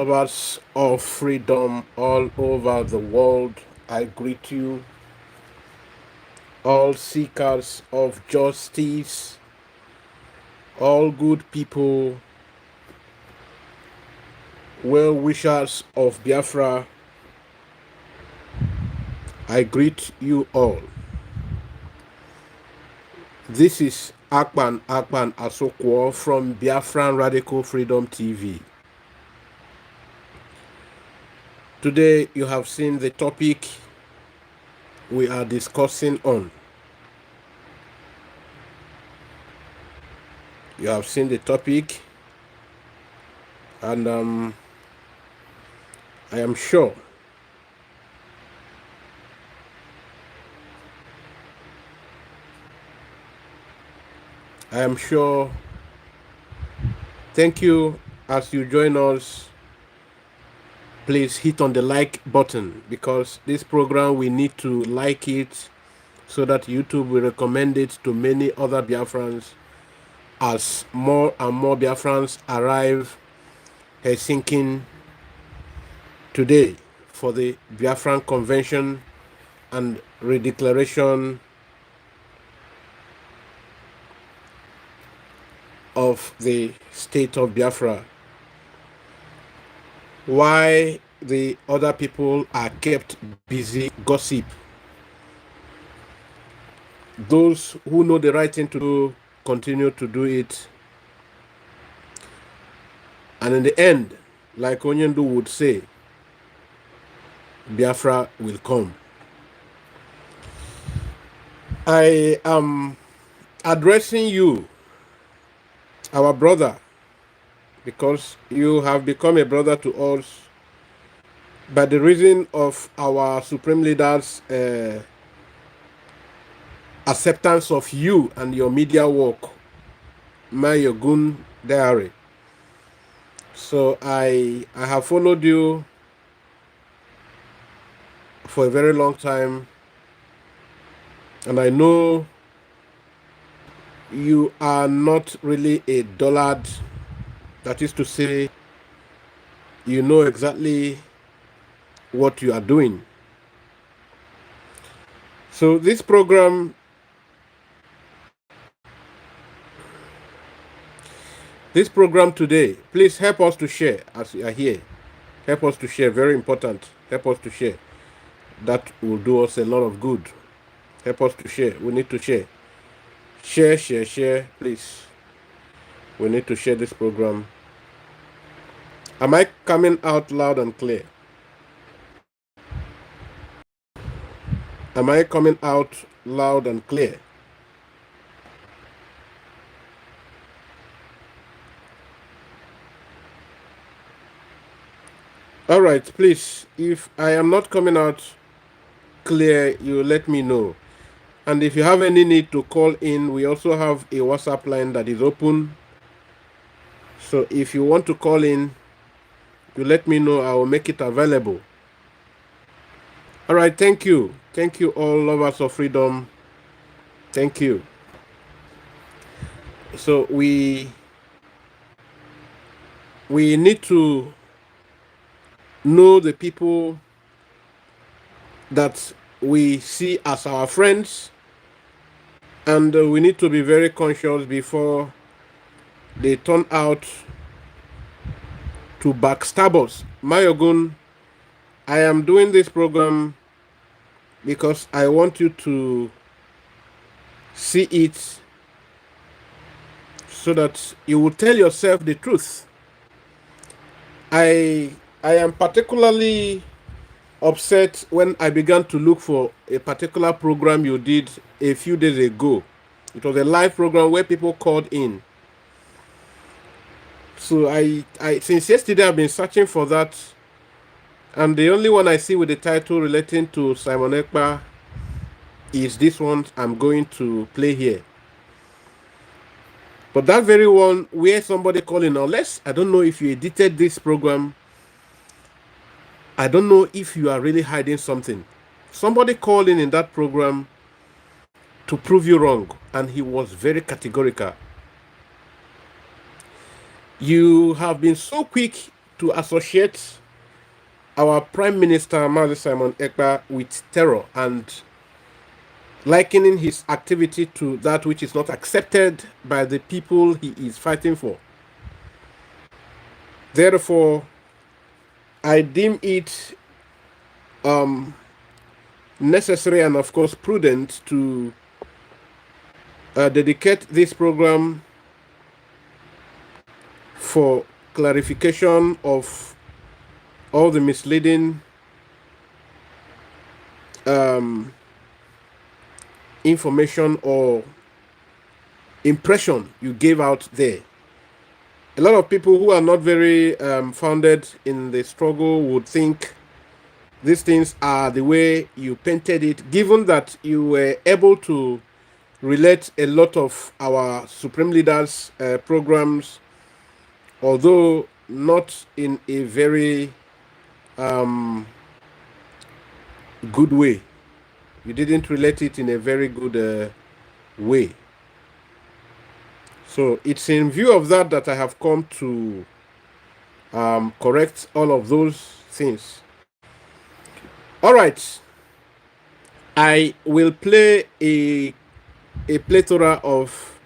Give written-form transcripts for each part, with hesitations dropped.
Lovers of freedom all over the world, I greet you. All seekers of justice, all good people, well wishers of Biafra, I greet you all. This is Akpan Asokwo from Biafran Radical Freedom TV. Today you have seen the topic we are discussing on. You have seen the topic, and I am sure thank you as you join us. Please hit on the like button, because this program we need to like it so that YouTube will recommend it to many other Biafrans as more and more Biafrans arrive Helsinki today for the Biafran Convention and redeclaration of the state of Biafra. Why the other people are kept busy gossip. Those who know the right thing to do continue to do it. And in the end, like Onyendu would say, Biafra will come. I am addressing you, our brother, because you have become a brother to us by the reason of our supreme leaders' acceptance of you and your media work, Maiyegun Diary. So I have followed you for a very long time, and I know you are not really a dullard. That is to say, you know exactly what you are doing. So this program today, please help us to share as you are here. Help us to share, very important. Help us to share. That will do us a lot of good. Help us to share. We need to share. Share, please. We need to share this program. Am I coming out loud and clear? Am I coming out loud and clear? All right, please, if I am not coming out clear, you let me know. And if you have any need to call in, we also have a WhatsApp line that is open. So if you want to call in, you let me know. I will make it available. All right, thank you. Thank you, all lovers of freedom. Thank you. So we need to know the people that we see as our friends, and we need to be very conscious before they turn out to backstab us. Maiyegun, I am doing this program because I want you to see it so that you will tell yourself the truth. I am particularly upset when I began to look for a particular program you did a few days ago. It was a live program where people called in. So I since yesterday I've been searching for that, and the only one I see with the title relating to Simon Ekpa is this one I'm going to play here. But that very one where somebody calling, unless I don't know if you edited this program, I don't know if you are really hiding something. Somebody called in that program to prove you wrong, and he was very categorical. You have been so quick to associate our Prime Minister, Mazi Simon Ekpa, with terror and likening his activity to that which is not accepted by the people he is fighting for. Therefore, I deem it necessary and, of course, prudent to dedicate this program for clarification of all the misleading information or impression you gave out there. A lot of people who are not very founded in the struggle would think these things are the way you painted it, given that you were able to relate a lot of our Supreme Leaders programs, although not in a very good way. You didn't relate it in a very good way. So it's in view of that that I have come to correct all of those things. All right. I will play a plethora of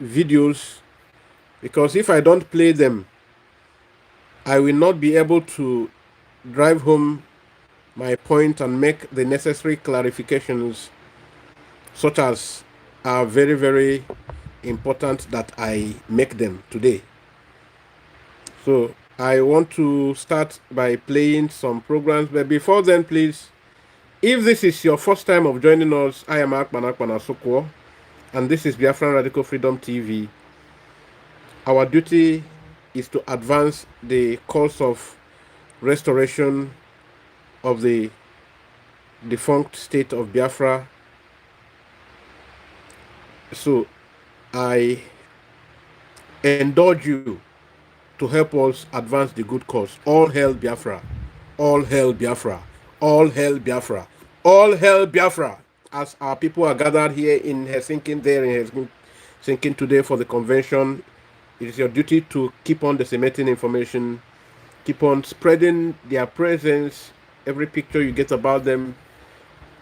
videos, because if I don't play them, I will not be able to drive home my point and make the necessary clarifications, such as are very, very important that I make them today. So I want to start by playing some programs, but before then, please, if this is your first time of joining us, I am Akpan Sokwo, and this is Biafran Radical Freedom TV. Our duty is to advance the cause of restoration of the defunct state of Biafra. So I indulge you to help us advance the good cause. All hail Biafra. All hail Biafra. All hail Biafra. All hail Biafra. As our people are gathered here in Helsinki, there in Helsinki today for the convention, it is your duty to keep on disseminating information, keep on spreading their presence, every picture you get about them.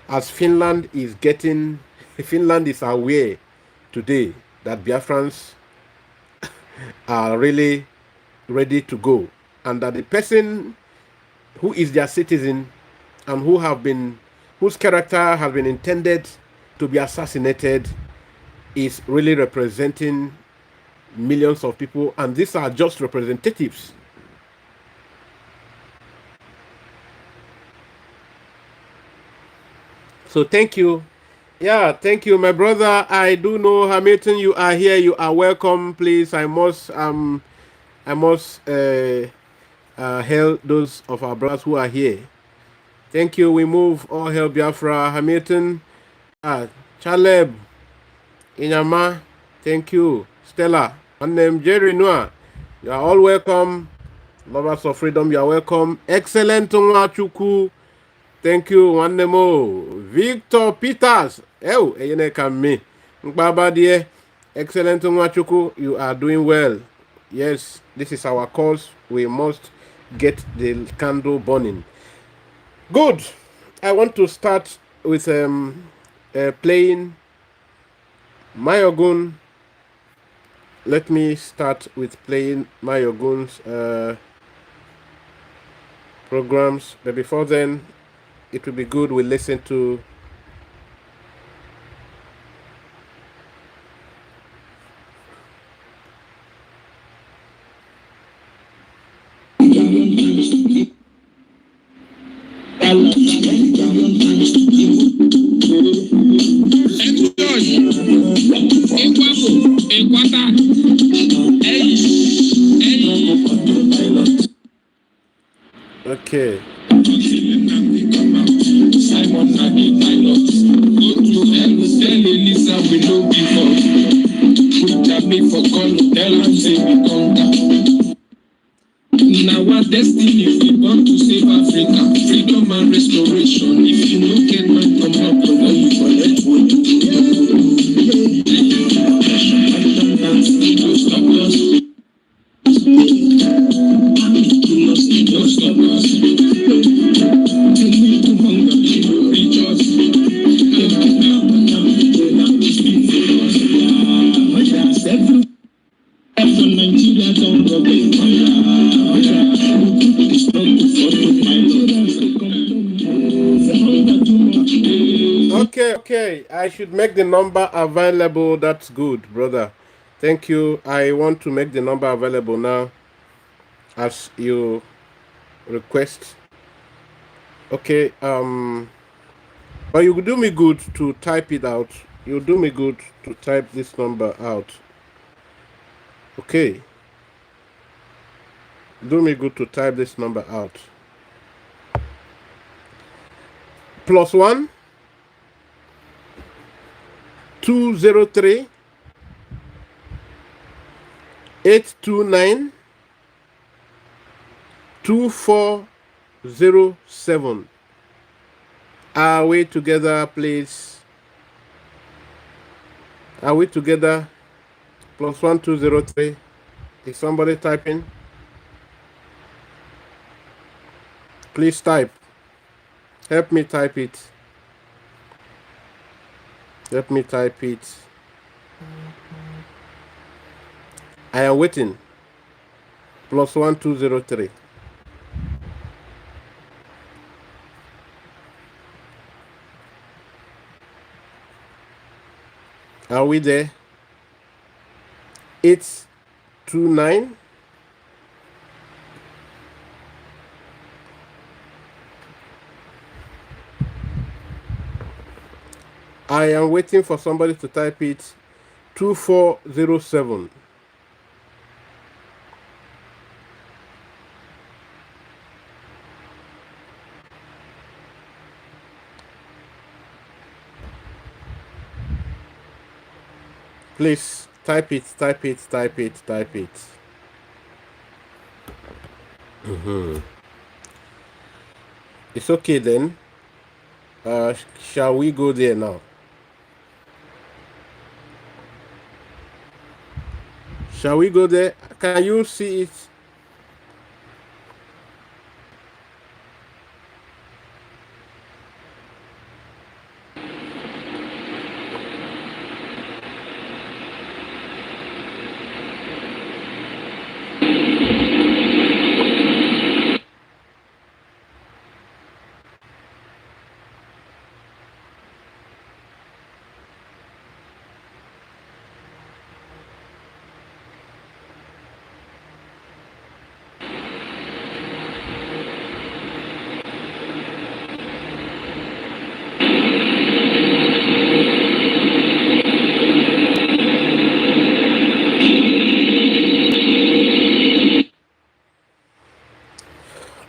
As Finland is aware today that Biafrans are really ready to go, and that the person who is their citizen and whose character has been intended to be assassinated is really representing millions of people, and these are just representatives. So thank you. Yeah, thank you, my brother. I do know, Hamilton, you are here. You are welcome. Please, I must hail those of our brothers who are here. Thank you. We move. All hail Biafra. Hamilton, Chaleb, Inyama. Thank you, Stella. My name Jerry Noah. You are all welcome. Lovers of freedom, you are welcome. Excellent Chuku. Thank you, Wandemo. Victor Peters. Oh, Eyene Kami. Mbaba excellent Chuku. You are doing well. Yes, this is our cause. We must get the candle burning. Good. I want to start with playing Maiyegun. Let me start with playing Maiyegun's programs. But before then, it would be good we listen to okay. Simon Nagi pilot. Go to hell, tell Elisa we know before. Put a me for call, tell them say we conquer. Now our destiny, we want to save Africa. Freedom and restoration. If you look at man, come up to all you for that way. Stop us. Okay, I should make the number available. That's good, brother. Thank you. I want to make the number available now as you request. Okay, but you do me good to type it out. You do me good to type this number out. Okay. Do me good to type this number out. +1 203 829 2407. Are we together, please? Are we together? +1 203. Is somebody typing? Please type. Help me type it. Let me type it. I am waiting. +1 203. Are we there? 829 I am waiting for somebody to type it. 2407. Please type it, type it, type it, type it. It's okay then. Shall we go there now? Shall we go there? Can you see it?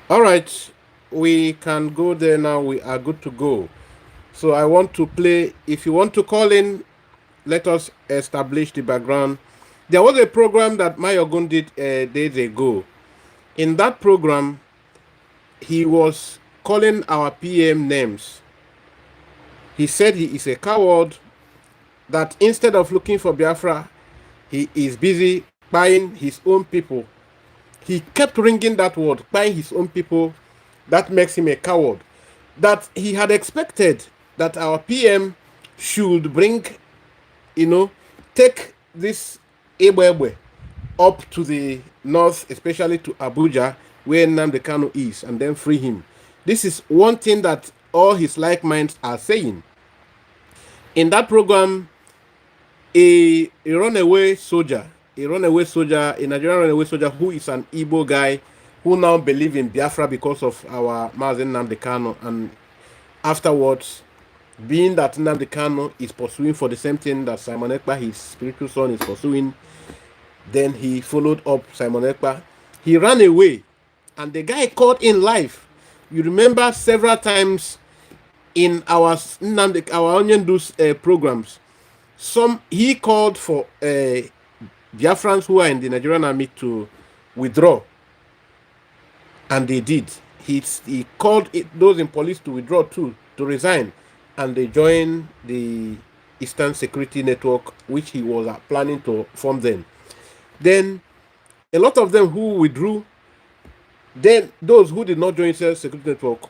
All right, we can go there now. We are good to go. So I want to play. If you want to call in, let us establish the background. There was a program that Maiyegun did days ago. In that program, he was calling our PM names. He said he is a coward, that instead of looking for Biafra, he is busy buying his own people. He kept ringing that word, buying his own people. That makes him a coward. That he had expected that our PM should bring, take this Ebwe up to the north, especially to Abuja, where Nnamdi Kanu is, and then free him. This is one thing that all his like minds are saying. In that program, a runaway soldier, a Nigerian runaway soldier who is an Igbo guy who now believes in Biafra because of our Mazen Nnamdi Kanu, and afterwards, being that Nnamdi Kanu is pursuing for the same thing that Simon Ekpa, his spiritual son, is pursuing, then he followed up Simon Ekpa. He ran away, and the guy caught in life. You remember several times in our Onion Juice programs, he called for Biafrans who are in the Nigerian army to withdraw, and they did. He called those in police to withdraw too, to resign, and they joined the Eastern Security Network, which he was planning to form then. Then a lot of them who withdrew, then those who did not join Eastern Security Network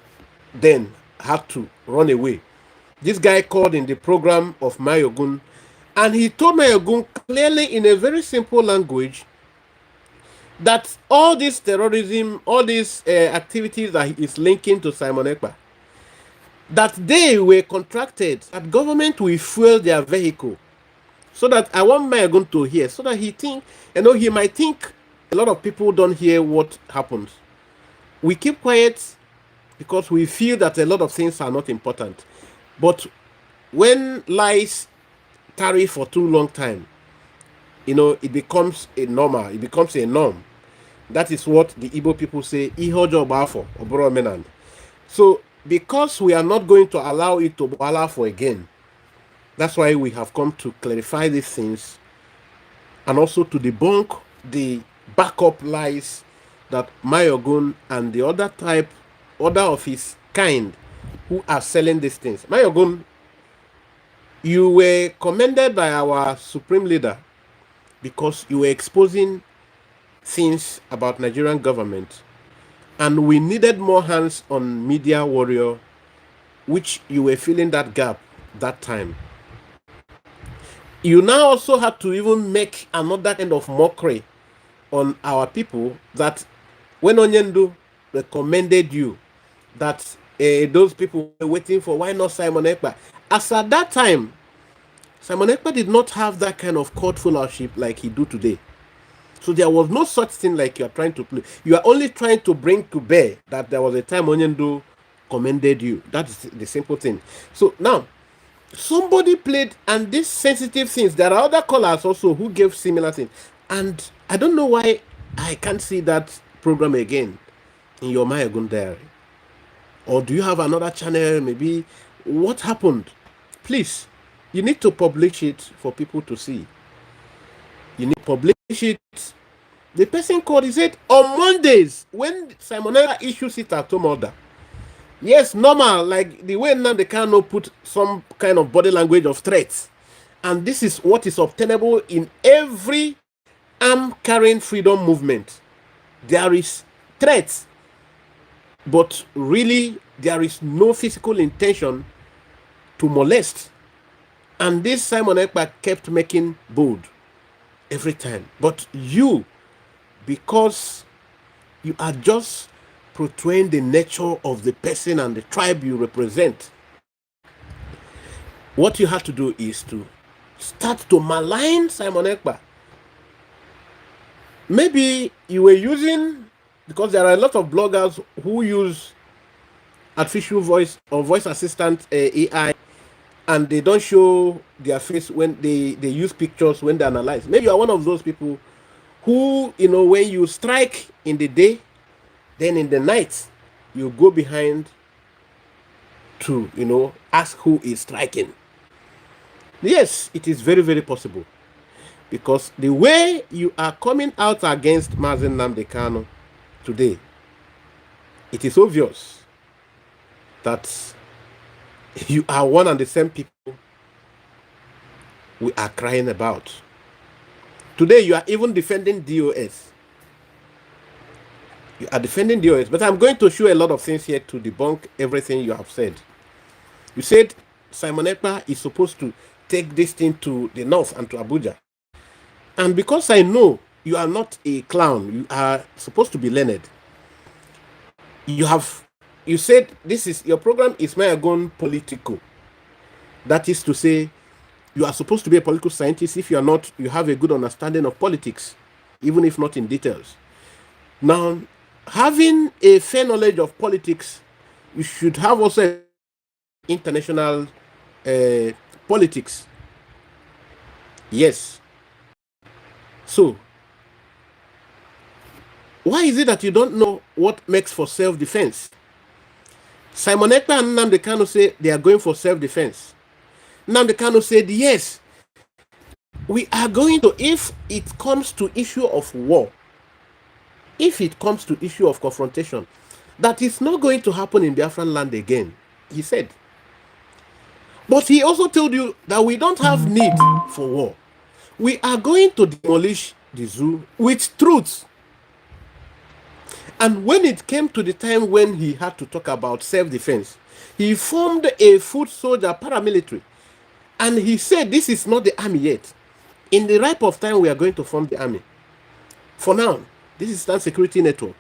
then had to run away. This guy called in the program of Maiyegun, and he told Maiyegun clearly in a very simple language that all this terrorism, all these activities that he is linking to Simon Ekpa, that they were contracted, that government will fuel their vehicle. So that I want Maiyegun to hear, so that he think, he might think a lot of people don't hear what happens. We keep quiet because we feel that a lot of things are not important. But when lies tarry for too long time, it becomes a normal, it becomes a norm. That is what the Igbo people say, Ihojo Bafo, Oboro Menan. So, because we are not going to allow it to allow for again, that's why we have come to clarify these things and also to debunk the backup lies that Maiyegun and the other of his kind who are selling these things. Maiyegun, you were commended by our supreme leader because you were exposing things about Nigerian government, and we needed more hands on media warrior, which you were filling that gap that time. You now also had to even make another kind of mockery on our people, that when Onyendu recommended you, that those people were waiting for, why not Simon Ekpa? As at that time, Simon Ekpa did not have that kind of court fellowship like he do today. So there was no such thing like you are trying to play. You are only trying to bring to bear that there was a time Onyendu commended you. That's the simple thing. So now, somebody played, and these sensitive things, there are other callers also who gave similar things. And I don't know why I can't see that program again in your Maiyegun Diary. Or do you have another channel? Maybe what happened? Please, you need to publish it for people to see. You need to publish it. The person called, he said, on Mondays, when Simonella issues it at home order. Yes, normal, like the way now they cannot put some kind of body language of threats. And this is what is obtainable in every arm-carrying freedom movement. There is threats, but really there is no physical intention to molest. And this Simon Ekpa kept making bold every time. But you, because you are just portraying the nature of the person and the tribe you represent, what you have to do is to start to malign Simon Ekpa. Maybe you were using, because there are a lot of bloggers who use artificial voice or voice assistant AI, and they don't show their face when they use pictures when they analyze. Maybe you are one of those people who, when you strike in the day, then in the night, you go behind to, ask who is striking. Yes, it is very, very possible. Because the way you are coming out against Mazen Nnamdi Kanu today, it is obvious that you are one and the same people we are crying about. Today, you are even defending DOS. You are defending DOS, but I'm going to show a lot of things here to debunk everything you have said. You said Simon Ekpa is supposed to take this thing to the north and to Abuja. And because I know you are not a clown, you are supposed to be learned. You said your program is Maiyegun Politico. That is to say, you are supposed to be a political scientist. If you are not, you have a good understanding of politics, even if not in details. Now, having a fair knowledge of politics, you should have also international politics. Yes. So, why is it that you don't know what makes for self-defense? Simon Ekpa and Nnamdi Kanu say they are going for self-defense. Nnamdi Kanu said, yes, we are going to, if it comes to issue of war, if it comes to issue of confrontation, that is not going to happen in Biafran land again, he said. But he also told you that we don't have need for war. We are going to demolish the zoo with truth. And when it came to the time when he had to talk about self-defense, he formed a foot soldier paramilitary. And he said, this is not the army yet. In the ripe of time, we are going to form the army. For now, this is that security network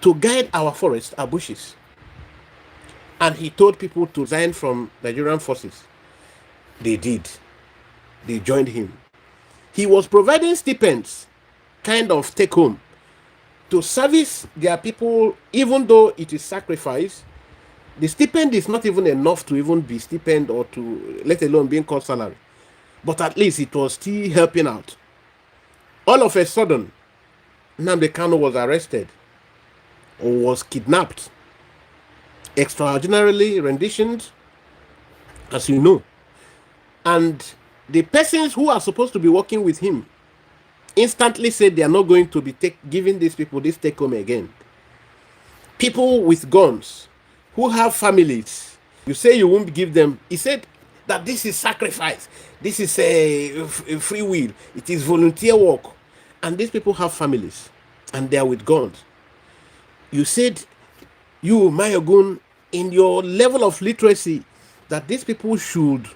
to guide our forests, our bushes. and he told people to resign from Nigerian forces. They did. They joined him. He was providing stipends, kind of take home, to service their people, even though it is sacrifice. The stipend is not even enough to even be stipend or to, let alone being called salary. But at least it was still helping out. All of a sudden, Nnamdi Kanu was arrested or was kidnapped, extraordinarily renditioned, as you know. And the persons who are supposed to be working with him instantly said they are not going to be giving these people this take home again. People with guns who have families, you say you won't give them. He said that this is sacrifice, this is a free will, it is volunteer work, and these people have families and they are with guns. You said, you Maiyegun, in your level of literacy, that these people should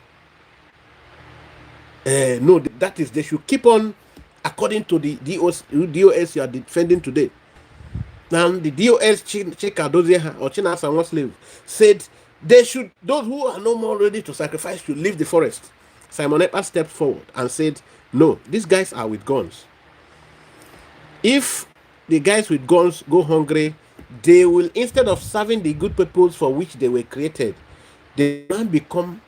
know that is, they should keep on according to the DOS you are defending today. Now the DOS Chika Dozie or Chinas and one slave said they should, those who are no more ready to sacrifice should leave the forest. Simon Ekpa stepped forward and said, no, these guys are with guns. If the guys with guns go hungry, they will, instead of serving the good purpose for which they were created, they will become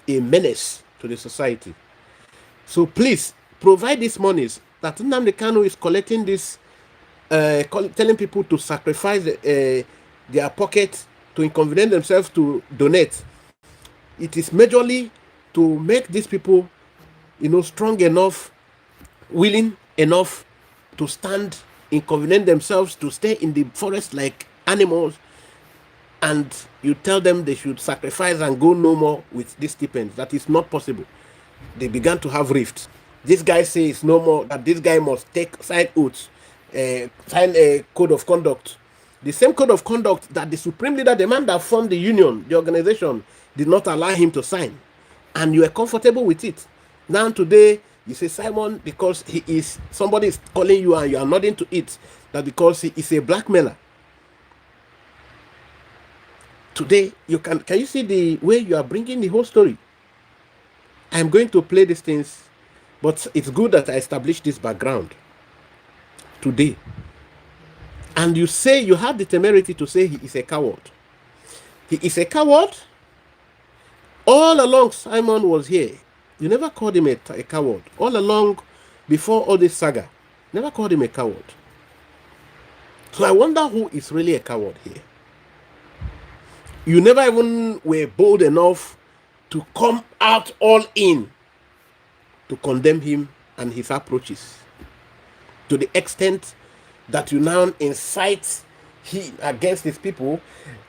a menace to the society. So please provide these monies that Nnamdi Kanu is collecting, this telling people to sacrifice their pocket to inconvenience themselves to donate. It is majorly to make these people, strong enough, willing enough to stand, inconvenience themselves to stay in the forest like animals, and you tell them they should sacrifice and go no more with these stipends. That is not possible. They began to have rifts. This guy says no more, that this guy must sign oaths, sign a code of conduct. The same code of conduct that the supreme leader, the man that formed the union, the organization, did not allow him to sign. And you are comfortable with it. Now today, you say, Simon, because he is, somebody is calling you and you are nodding to it, that because he is a blackmailer. Today, can you see the way you are bringing the whole story? I'm going to play these things, but it's good that I established this background today. And you say, you have the temerity to say he is a coward. He is a coward. All along, Simon was here. You never called him a coward. All along, before all this saga, never called him a coward. So I wonder who is really a coward here. You never even were bold enough to come out all in to condemn him and his approaches, to the extent that you now incite against these people,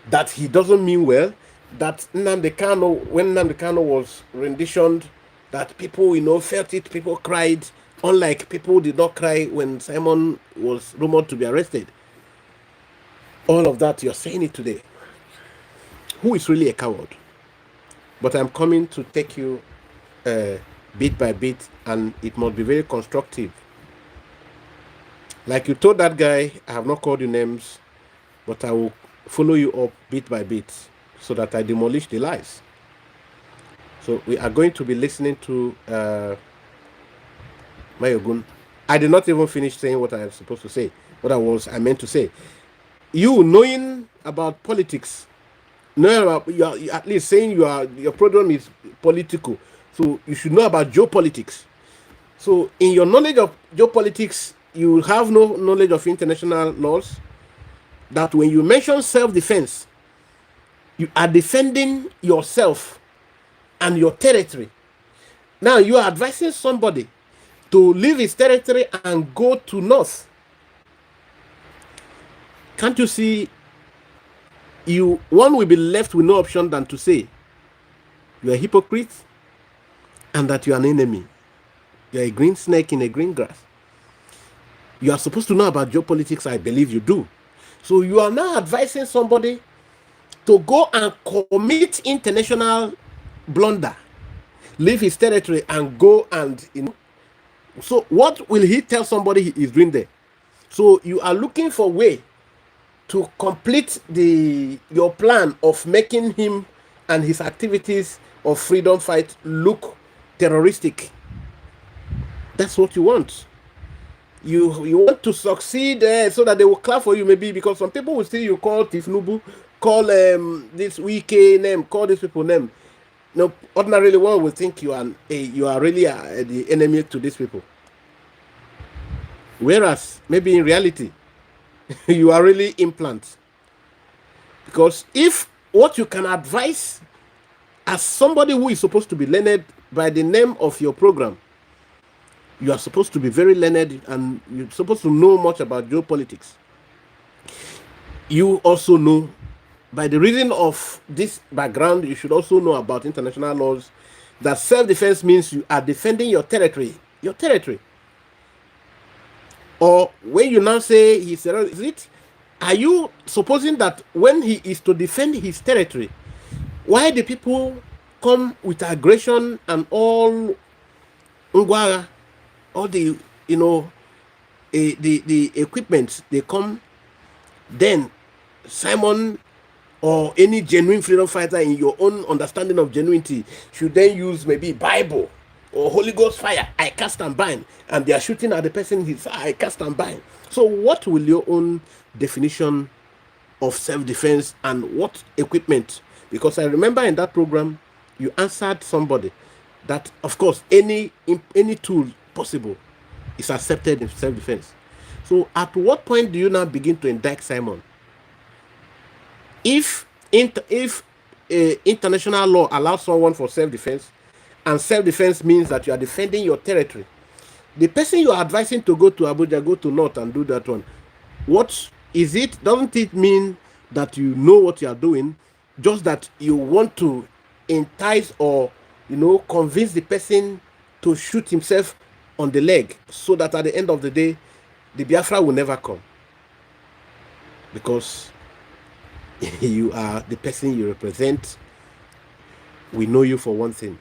that he doesn't mean well, that Nnamdi Kanu, when Nnamdi Kanu was renditioned, that people, felt it, people cried, unlike people did not cry when Simon was rumored to be arrested. All of that, you're saying it today. Who is really a coward? But I'm coming to take you bit by bit, and it must be very constructive. Like you told that guy, I have not called you names, but I will follow you up bit by bit so that I demolish the lies. So we are going to be listening to Maiyegun. I did not even finish saying what I was supposed to say, what I meant to say. You knowing about politics, you are at least saying your program is political, so you should know about geopolitics. So in your knowledge of geopolitics, you have no knowledge of international laws, that when you mention self-defense, you are defending yourself and your territory. Now you are advising somebody to leave his territory and go to north. Can't you see? One will be left with no option than to say you are a hypocrite and that you are an enemy. You are a green snake in a green grass. You are supposed to know about geopolitics. I believe you do. So you are now advising somebody to go and commit international blunder, leave his territory and go and, so what will he tell somebody he is doing there? So you are looking for a way to complete your plan of making him and his activities of freedom fight look terroristic. That's what you want. You want to succeed, so that they will clap for you, maybe, because some people will see you call Tifnubu, call this Wike name, call these people name. No, ordinarily one will think you are really the enemy to these people. Whereas maybe in reality, you are really implants. Because if what you can advise as somebody who is supposed to be learned by the name of your program, you are supposed to be very learned and you're supposed to know much about geopolitics. You also know, by the reason of this background, you should also know about international laws, that self-defense means you are defending your territory. Your territory. Or when you now say he's a, is it? Are you supposing that when he is to defend his territory, why the people come with aggression and all ngwara, all the the equipment they come, then Simon or any genuine freedom fighter in your own understanding of genuinity should then use maybe Bible or Holy Ghost fire, I cast and bind, and they are shooting at the person, he's I cast and bind. So what will your own definition of self-defense and what equipment? Because I remember in that program you answered somebody that of course any tool possible is accepted in self-defense. So at what point do you now begin to indict Simon? If international law allows someone for self-defense, and self-defense means that you are defending your territory, the person you are advising to go to Abuja, go to North and do that one, what is it? Doesn't it mean that you know what you are doing, just that you want to entice or convince the person to shoot himself on the leg, so that at the end of the day the Biafra will never come? Because you are the person you represent. We know you for one thing.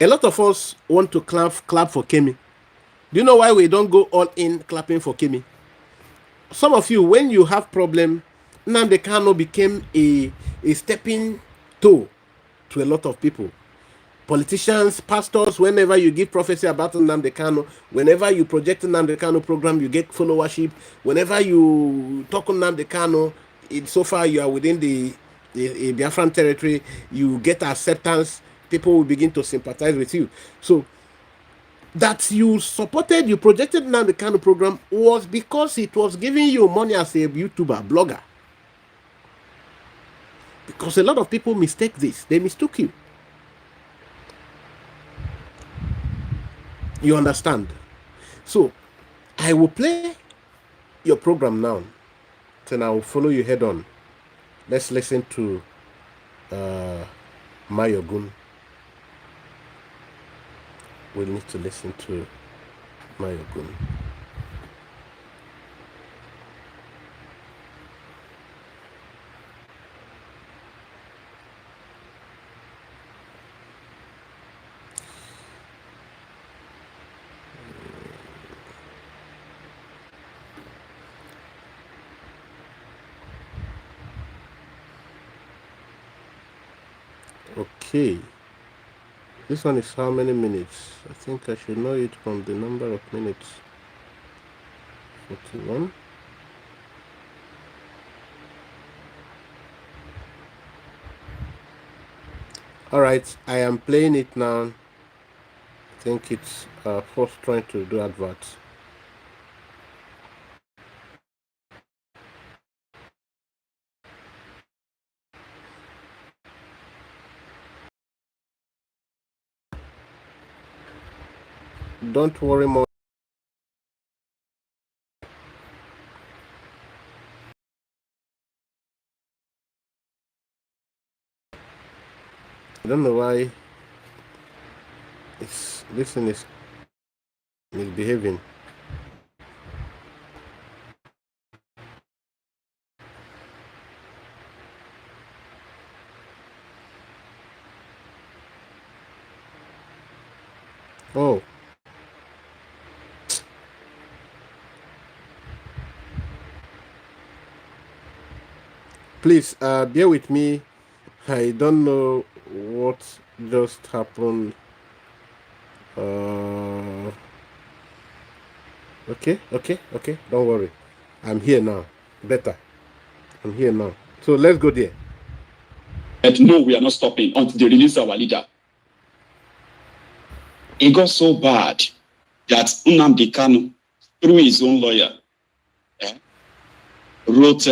A lot of us want to clap for Kemi. Do you know why we don't go all in clapping for Kemi? Some of you, when you have problem, Nnamdi Kanu became a stepping toe to a lot of people. Politicians, pastors, whenever you give prophecy about Nnamdi Kanu, whenever you project Nnamdi Kanu program, you get followership. Whenever you talk on Nnamdi Kanu, so far you are within the Biafran territory, you get acceptance. People will begin to sympathize with you. So that you supported, you projected Nnamdi Kanu program was because it was giving you money as a YouTuber, blogger. Because a lot of people mistake this. They mistook you. You understand? So I will play your program now. Then I will follow you head on. Let's listen to Maiyegun. We need to listen to Maiyegun. Okay. This one is how many minutes? I think I should know it from the number of minutes. 41. Alright, I am playing it now. I think it's first trying to do adverts. Don't worry more. I don't know why this thing is misbehaving. Oh. Please, bear with me. I don't know what just happened. Okay. Don't worry. I'm here now. Better. I'm here now. So let's go there. But no, we are not stopping until they release our leader. It got so bad that Nnamdi Kanu, through his own lawyer, wrote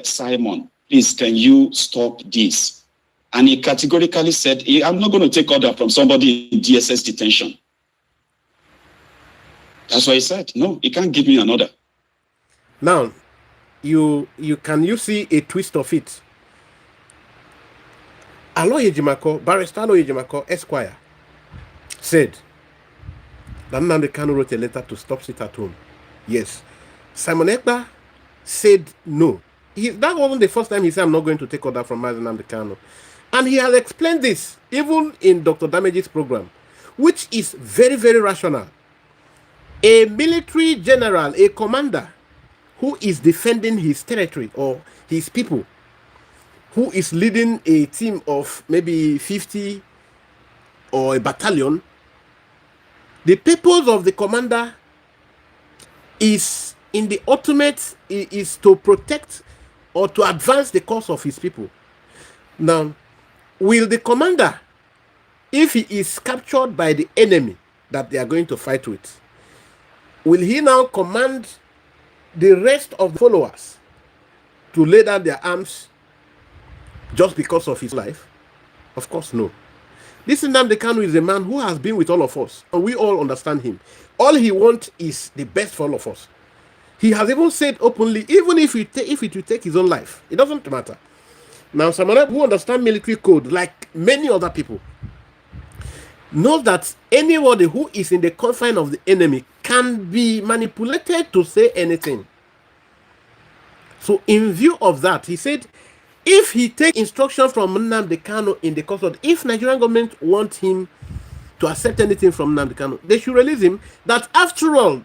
Simon, please, can you stop this? And he categorically said, I'm not going to take order from somebody in DSS detention. That's why he said, no, he can't give me an order. Now, you see a twist of it. Aloy Ejimako, Barrister Aloy Ejimako, Esquire, said that Nnamdi Kanu wrote a letter to stop sit at home. Yes. Simon Ekpa said no. That wasn't the first time he said, I'm not going to take order from Nnamdi Kanu. And he has explained this even in Dr. Damage's program, which is very, very rational. A military general, a commander who is defending his territory or his people, who is leading a team of maybe 50 or a battalion, the purpose of the commander is in the ultimate is to protect or to advance the cause of his people. Now, will the commander, if he is captured by the enemy that they are going to fight with, will he now command the rest of the followers to lay down their arms just because of his life? Of course, no. This Nnamdi Kanu is a man who has been with all of us, and we all understand him. All he wants is the best for all of us. He has even said openly, even if it will take his own life, it doesn't matter. Now, someone who understands military code, like many other people, knows that anybody who is in the confine of the enemy can be manipulated to say anything. So, in view of that, he said, if he takes instruction from Nnamdi Kanu in the course of, if Nigerian government wants him to accept anything from Nnamdi Kanu, they should release him. That after all,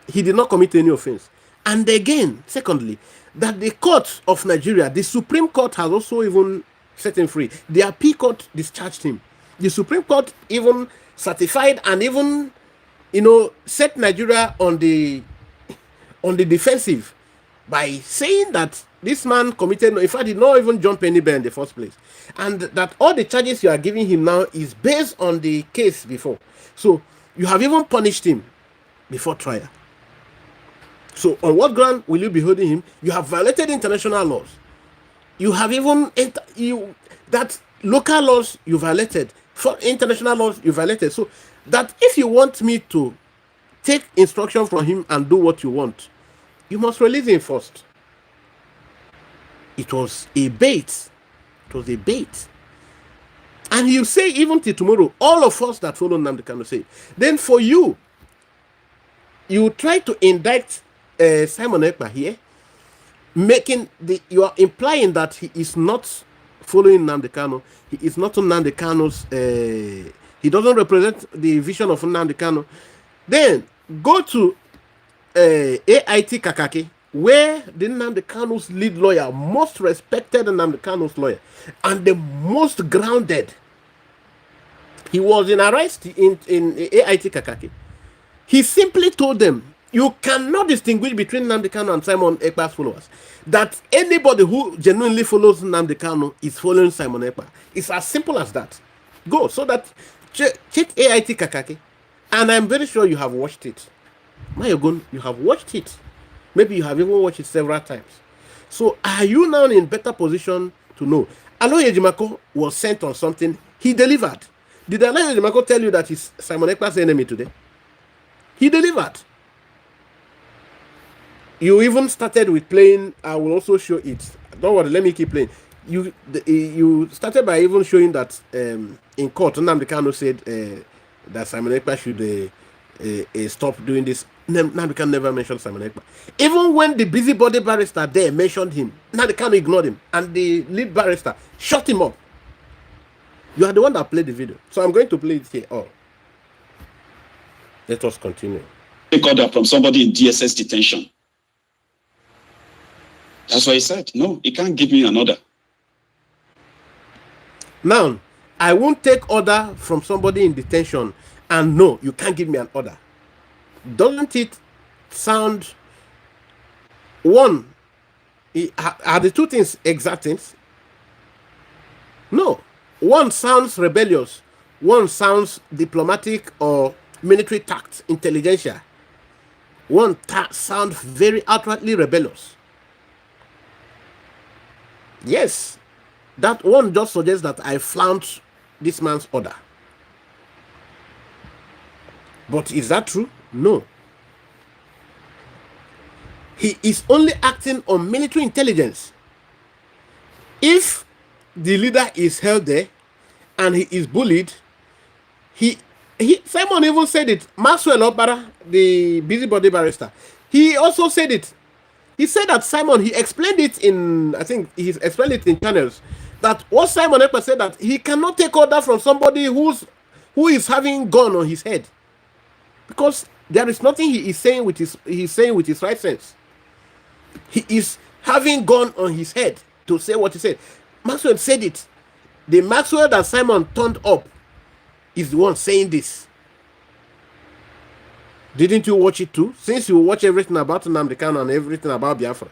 he did not commit any offense. And again, secondly, that the court of Nigeria, the Supreme Court, has also even set him free. The appeal court discharged him. The Supreme Court even certified and even, set Nigeria on the defensive by saying that this man committed, in fact, did not even jump anywhere in the first place. And that all the charges you are giving him now is based on the case before. So you have even punished him before trial. So on what ground will you be holding him? You have violated international laws. You have even, that local laws you violated, for international laws you violated. So that if you want me to take instruction from him and do what you want, you must release him first. It was a bait. It was a bait. And you say, even till tomorrow, all of us that follow Nnamdi Kanu say, then for you, you try to indict Simon Ekpa here, you are implying that he is not following Nnamdi Kanu. He is not Nnamdi Kanu's, he doesn't represent the vision of Nnamdi Kanu. Then go to AIT Kakaki, where the Nnamdi Kanu's lead lawyer, most respected Nnamdi Kanu's lawyer, and the most grounded. He was in arrest in AIT Kakaki. He simply told them, you cannot distinguish between Nnamdi Kanu and Simon Ekpa's followers. That anybody who genuinely follows Nnamdi Kanu is following Simon Ekpa. It's as simple as that. Go, so that, check AIT Kakaki, and I'm very sure you have watched it. Maiyegun, you have watched it. Maybe you have even watched it several times. So are you now in better position to know? Aloy Ejimako was sent on something. He delivered. Did Aloy Ejimako tell you that he's Simon Ekpa's enemy today? He delivered. You even started with playing. I will also show it. Don't worry, let me keep playing. You started by even showing that in court, Nnamdi Kanu said that Simon Ekpa should stop doing this. Nnamdi Kanu never mentioned Simon Ekpa. Even when the busybody barrister there mentioned him, Nnamdi Kanu ignored him, and the lead barrister shut him up. You are the one that played the video, so I'm going to play it here. Oh, let us continue. Take order from somebody in DSS detention. That's why he said, no, he can't give me an order. Now, I won't take order from somebody in detention, and no, you can't give me an order. Doesn't it sound, one, are the two things exact things? No. One sounds rebellious, one sounds diplomatic or military tact, intelligentsia. One sounds very outwardly rebellious. Yes, that one just suggests that I flounced this man's order. But is that true? No. He is only acting on military intelligence. If the leader is held there and he is bullied, Simon even said it. Maxwell Obara, the busybody barrister, he also said it. He said that Simon, he explained it in, I think he explained it in channels, that what Simon Ekpa said, that he cannot take order from somebody who is having gun on his head, because there is nothing he is saying with his right sense. He is having gun on his head to say what he said. Maxwell said it. The Maxwell that Simon turned up is the one saying this. Didn't you watch it too? Since you watch everything about Nnamdi Kanu and everything about Biafra.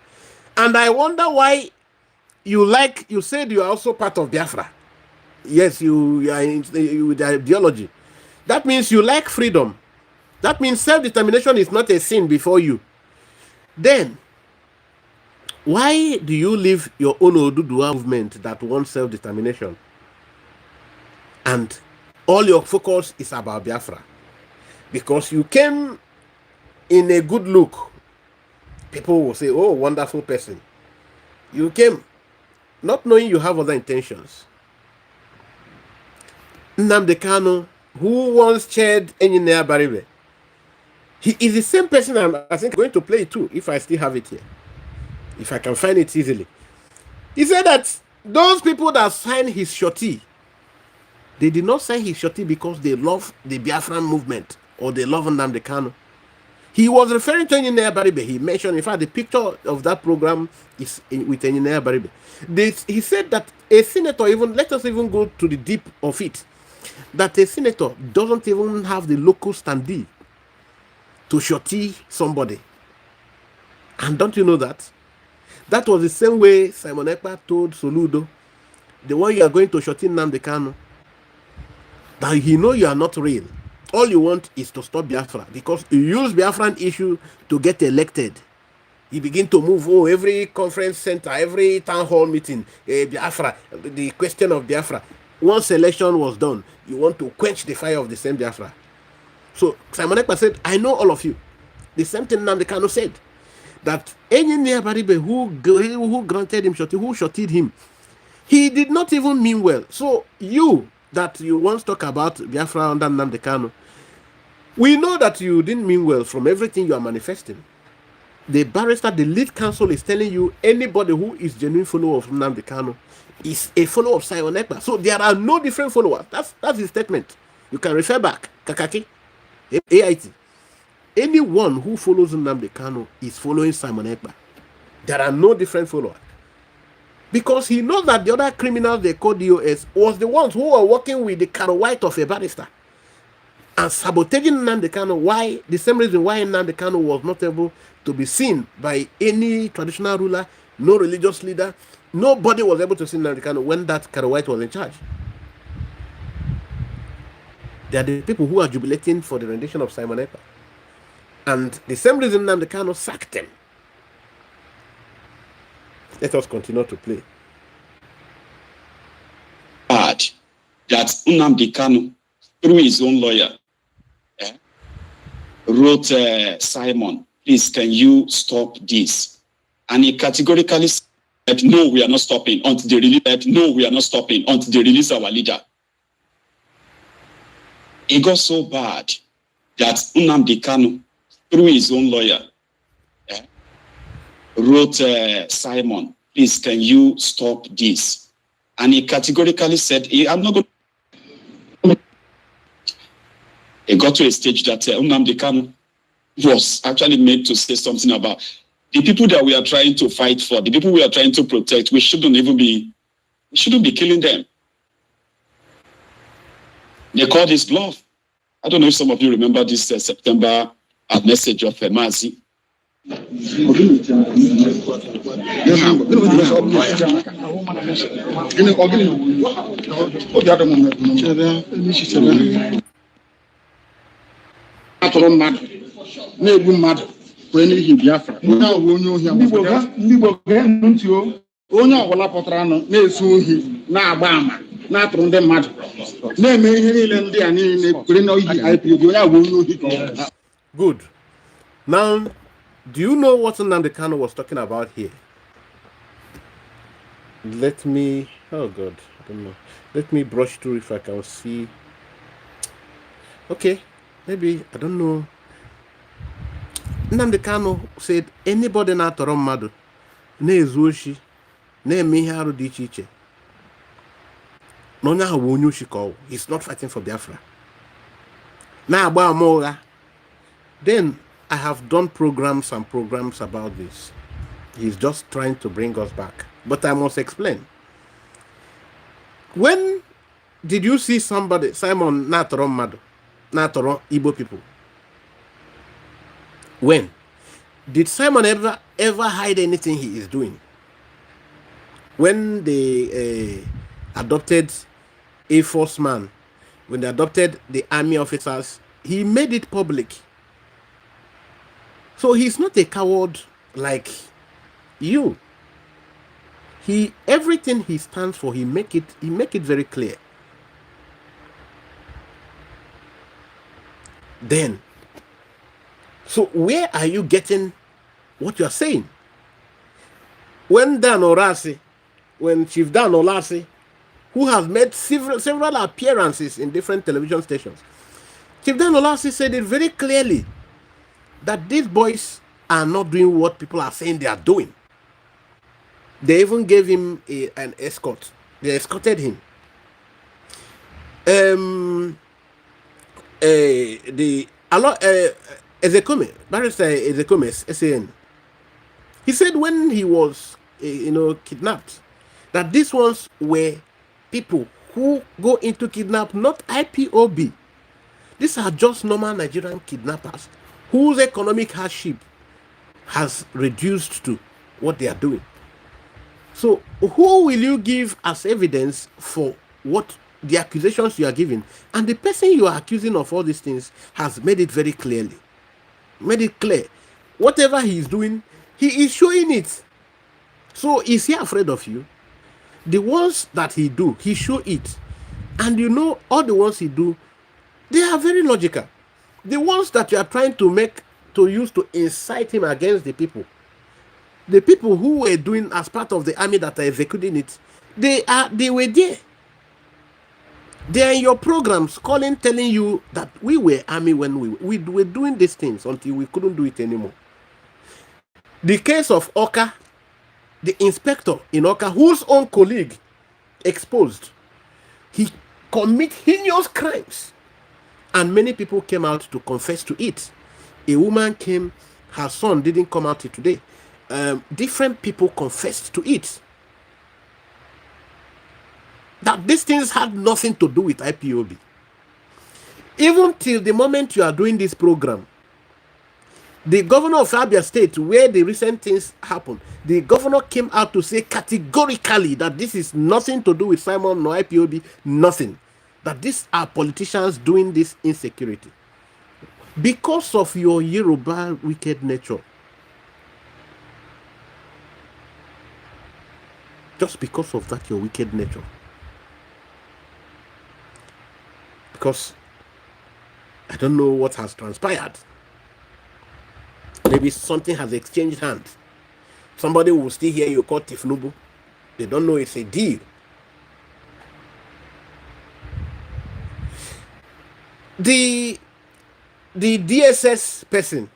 And I wonder why you said you are also part of Biafra. Yes, you are with the ideology. That means you like freedom. That means self-determination is not a sin before you. Then, why do you leave your own Oduduwa movement that wants self-determination? And all your focus is about Biafra? Because you came in a good look. People will say, oh, wonderful person. You came not knowing you have other intentions. Nnamdi Kanu, who once chaired Engineer Baribe, he is the same person I think I'm going to play it too, if I still have it here. If I can find it easily. He said that those people that signed his shorty, they did not sign his shorty because they love the Biafran movement or they love Nnamdi Kanu. He was referring to Engineer Baribe. He mentioned, in fact, the picture of that program is with Engineer Baribe. He said that a senator, even, let us even go to the deep of it, that a senator doesn't even have the local standee to shorty somebody. And don't you know that? That was the same way Simon Ekpa told Soludo, the one you are going to shorty Nnamdi Kanu, that he know you are not real. All you want is to stop Biafra, because you use Biafran issue to get elected. You begin to move, every conference center, every town hall meeting, Biafra, the question of Biafra. Once election was done, you want to quench the fire of the same Biafra. So Simon Ekpa said, I know all of you. The same thing Nnamdi Kanu said, that any nearby who granted him shorty, who shorted him, he did not even mean well. So you, that you once talk about Biafra under Nnamdi Kanu, we know that you didn't mean well from everything you are manifesting. The barrister, the lead counsel, is telling you anybody who is genuine follower of Nnamdi Kanu is a follower of Simon Ekpa. So there are no different followers. That's his statement. You can refer back. Kakaki, AIT. Anyone who follows Nnamdi Kanu is following Simon Ekpa. There are no different followers. Because he knows that the other criminals they call DOS was the ones who were working with the Kano White of a barrister and sabotaging Nnamdi Kanu. Why? The same reason why Nnamdi Kanu was not able to be seen by any traditional ruler, no religious leader. Nobody was able to see Nnamdi Kanu when that Kano White was in charge. They are the people who are jubilating for the rendition of Simon Ekpa. And the same reason Nnamdi Kanu sacked him. Let us continue to play. That Nnamdi Kanu, through his own lawyer, wrote, Simon, please, can you stop this? And he categorically said, no, we are not stopping until they release. No, we are not stopping until they release our leader. It got so bad that Nnamdi Kanu, through his own lawyer, wrote, Simon, please, can you stop this? And he categorically said, I'm not going to. It got to a stage that Nnamdi Kanu was actually made to say something about the people that we are trying to fight for, the people we are trying to protect, we shouldn't be killing them. They call this bluff. I don't know if some of you remember this September message of Mazi. onye ọbụla pụtara na-esu ohi na-agba ama na-atụrụ ndị mmadụ na-eme ihe niile ndị a niile kwere na oyi IPOB onye agwa onye ohi ka. Good. Now, do you know what Nnamdi Kanu was talking about here? Let me, oh God, I don't know. Let me brush through if I can see. Okay, maybe, I don't know. Nnamdi Kanu said, anybody na atọrọ mmadụ na-ezu oshi na-eme ihe arụ dị iche iche na onye ahụ bụ onye oshi ka ọ wụ. He's not fighting for Biafra. Na-agba ama ụgha. Then I have done programs about this. He's just trying to bring us back. But I must explain. When did you see somebody, Simon Natoro Mado, Natoro Igbo people? When? Did Simon ever hide anything he is doing? When they adopted a Force man, when they adopted the army officers, he made it public. So he's not a coward like you. Everything he stands for, he make it very clear. Then, so where are you getting what you are saying? When Chief Dan Olasi, who has made several appearances in different television stations, Chief Dan Olasi said it very clearly that these boys are not doing what people are saying they are doing. They even gave him an escort. They escorted him. Ezekome, Barrister Ezekome, SAN, he said when he was, kidnapped, that these ones were people who go into kidnap, not IPOB. These are just normal Nigerian kidnappers whose economic hardship has reduced to what they are doing. So who will you give as evidence for what the accusations you are giving? And the person you are accusing of all these things has made it very clearly. Made it clear. Whatever he is doing, he is showing it. So is he afraid of you? The ones that he do, he show it. And all the ones he do, they are very logical. The ones that you are trying to use to incite him against the people who were doing as part of the army that are executing it, they were there. They are in your programs telling you that we were army when we were doing these things until we couldn't do it anymore. The case of Oka, the inspector in Oka, whose own colleague exposed, he commit heinous crimes. And many people came out to confess to it. A woman came, her son didn't come out today. Different people confessed to it. That these things had nothing to do with IPOB. Even till the moment you are doing this program, the governor of Abia State, where the recent things happened, the governor came out to say categorically that this is nothing to do with Simon nor IPOB, nothing. That these are politicians doing this insecurity. Because of your Yoruba wicked nature. Just because of that, your wicked nature. Because I don't know what has transpired. Maybe something has exchanged hands. Somebody will still hear you call Tifnubu. They don't know it's a deal. The DSS person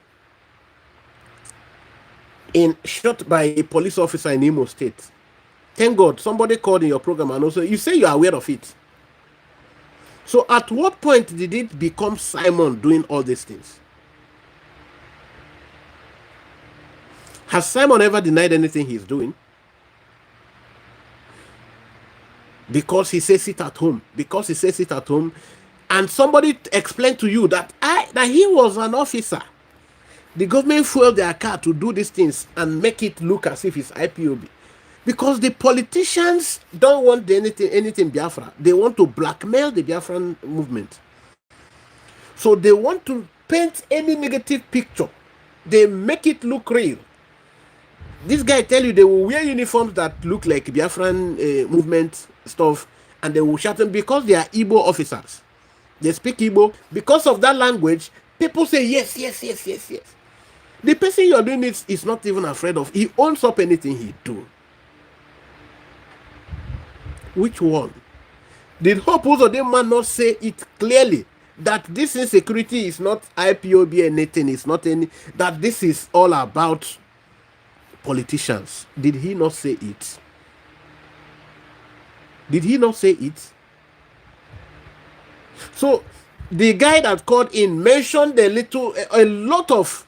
shot by a police officer in Imo State. Thank God somebody called in your program and also you say you are aware of it. So at what point did it become Simon doing all these things? Has Simon ever denied anything he's doing? Because he says sit at home. Because he says sit at home. And somebody explained to you that he was an officer. The government fueled their car to do these things and make it look as if it's IPOB. Because the politicians don't want anything Biafra. They want to blackmail the Biafran movement. So they want to paint any negative picture. They make it look real. This guy tell you they will wear uniforms that look like Biafran movement stuff, and they will shout them because they are Igbo officers. They speak Igbo. Because of that language, people say yes, yes, yes, yes, yes. The person you're doing it is not even afraid of. He owns up anything he do. Which one? Did Hope Uzodinma not say it clearly that this insecurity is not IPOB anything, it's not any, that this is all about politicians? Did he not say it? Did he not say it? So the guy that called in mentioned a lot of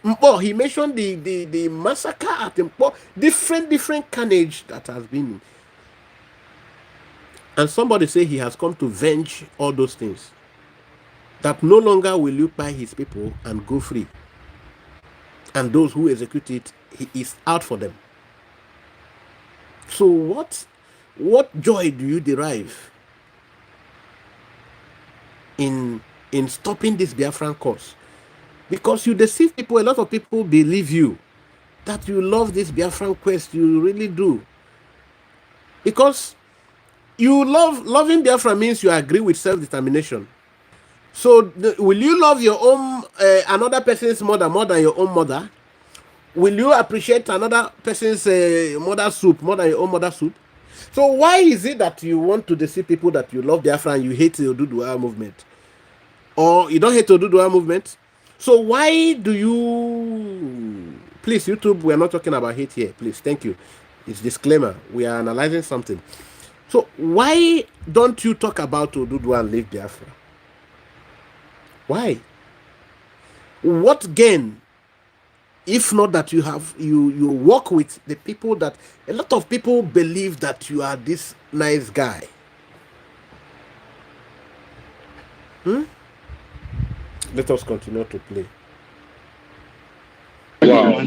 Mpo. He mentioned the massacre at Mpo, different carnage that has been. And somebody say he has come to venge all those things. That no longer will you buy his people and go free. And those who execute it, he is out for them. So what joy do you derive in stopping this Biafran cause? Because you deceive people. A lot of people believe you that you love this Biafran quest. You really do. Because you loving Biafra means you agree with self-determination. So will you love your own another person's mother more than your own mother? Will you appreciate another person's mother soup more than your own mother soup? So why is it that you want to deceive people that you love Biafra and you hate the Oduduwa movement? Or you don't hate the Oduduwa movement? So why do you... Please, YouTube, we are not talking about hate here. Please, thank you. It's disclaimer. We are analyzing something. So why don't you talk about Oduduwa and leave Biafra? Why? What gain? If not that you work with the people that a lot of people believe that you are this nice guy. Let us continue to play. Wow. Wow.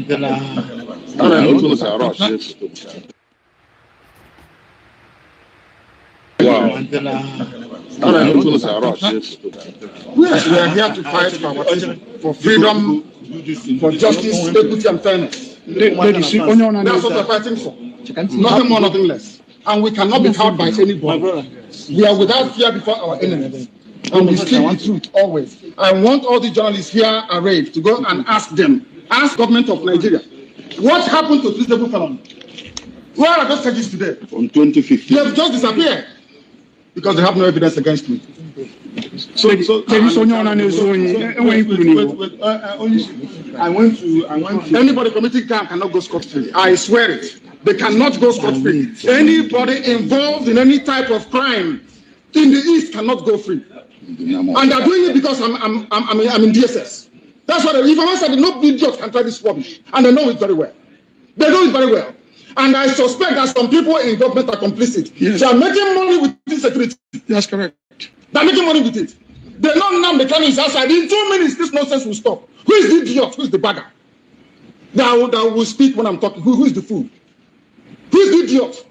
We are here to fight for freedom, for justice, equity, and fairness. That's what we're fighting for. Nothing more, nothing less. And we cannot be cowed by anybody. We are without fear before our enemies. And we speak the truth always. I want all the journalists here arrayed to go and ask government of Nigeria, what happened to this Debunking felon? Where are those charges today? From 2015. They have just disappeared because they have no evidence against me. Anybody committing crime cannot go scot-free. I swear it. They cannot go scot-free. Anybody involved in any type of crime in the East cannot go free. And they're doing it because I'm in DSS. That's what if I said no idiot can try this rubbish, and they know it very well. They know it very well. And I suspect that some people in government are complicit. Yes. They are making money with insecurity. That's correct. They're making money with it. They know now the Kanu is outside. In 2 minutes, this nonsense will stop. Who is the idiot? Who is the bagger? That will speak when I'm talking. Who is the fool? Who is the idiot?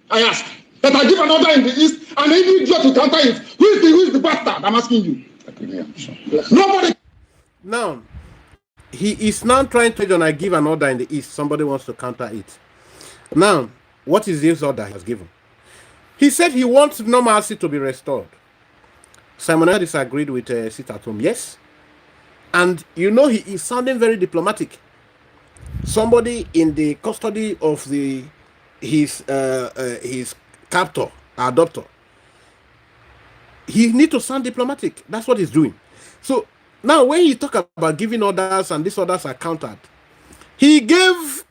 I ask. That I give an order in the East, and any idiot to counter it. Who is the bastard? I'm asking you. Nobody. Now, he is now trying to when I give an order in the East, somebody wants to counter it. Now, what is this order he has given? He said he wants normalcy to be restored. Simon disagreed with sit at home. Yes. And you know he is sounding very diplomatic. Somebody in the custody of his captor, adopter. He need to sound diplomatic. That's what he's doing. So now when he talk about giving orders and these orders are countered, he gave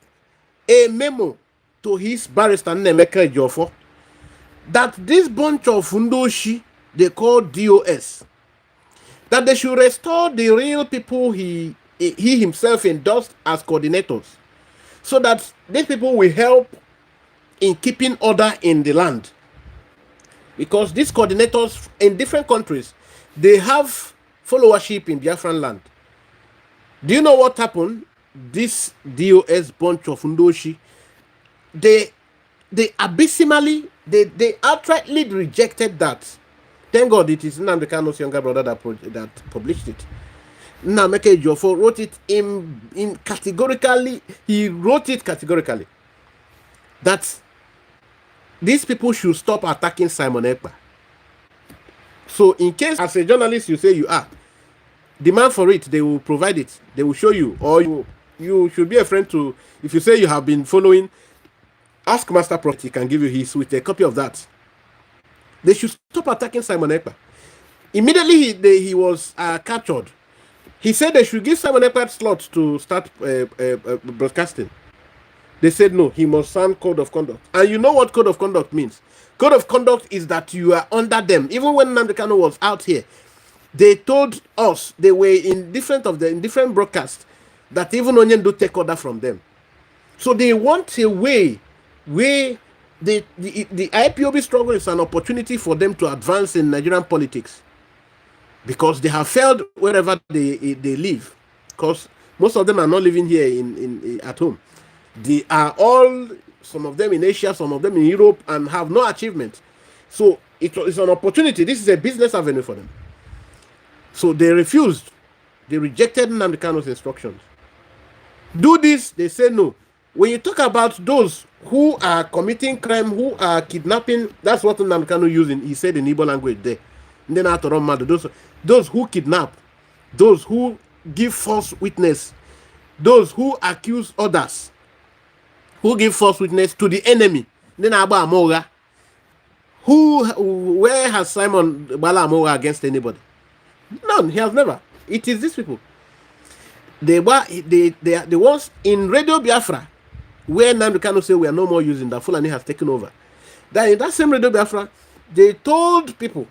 a memo to his barrister Nemeka Ejiofor that this bunch of Fundoshi they call DOS, that they should restore the real people he himself endorsed as coordinators so that these people will help in keeping order in the land. Because these coordinators in different countries, they have followership in Biafran land. Do you know what happened? This DOS bunch of Ndoshi, they abysmally, they outrightly rejected that. Thank God it is Nnamdi Kanu's younger brother that published it. Nnamdi Jofo wrote it in categorically. He wrote it categorically that these people should stop attacking Simon Ekpa. So in case as a journalist you say you are, demand for it, they will provide it, they will show you, or you should be a friend to, if you say you have been following, ask Master Prophet, he can give you his with a copy of that. They should stop attacking Simon Ekpa. Immediately he was captured. He said they should give Simon Ekpa slots to start broadcasting. They said no, he must sign code of conduct. And you know what code of conduct means? Code of conduct is that you are under them. Even when Nnamdi Kanu was out here, they told us, they were in different broadcasts, that even Onyendu take order from them. So they want a way where the IPOB struggle is an opportunity for them to advance in Nigerian politics, because they have failed wherever they live. Because most of them are not living here in at home. They are all, some of them in Asia, some of them in Europe, and have no achievement. So it's an opportunity. This is a business avenue for them. So they refused. They rejected Nnamdi Kanu's instructions. Do this, they say no. When you talk about those who are committing crime, who are kidnapping, that's what Nnamdi Kanu using. He said in Igbo language there. And then after those who kidnap, those who give false witness, those who accuse others, who give false witness to the enemy. Then Abba Amoga. Where has Simon Bala Amoga against anybody? None. He has never. It is these people. They are the ones in Radio Biafra, where Nnamdi Kanu say we are no more using that, Fulani has taken over. That in that same Radio Biafra, they told people,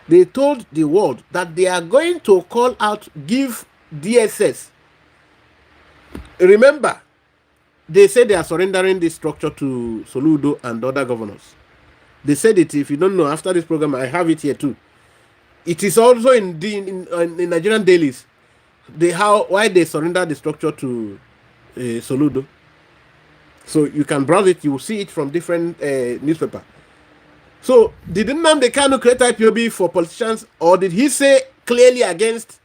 they told the world that they are going to call out, give DSS. Remember, they said they are surrendering this structure to Soludo and other governors. They said it. If you don't know, after this program, I have it here too. It is also in Nigerian dailies. Why they surrender the structure to Soludo. So you can browse it. You will see it from different newspapers. So did Nnamdi Kanu create IPOB for politicians, or did he say clearly against?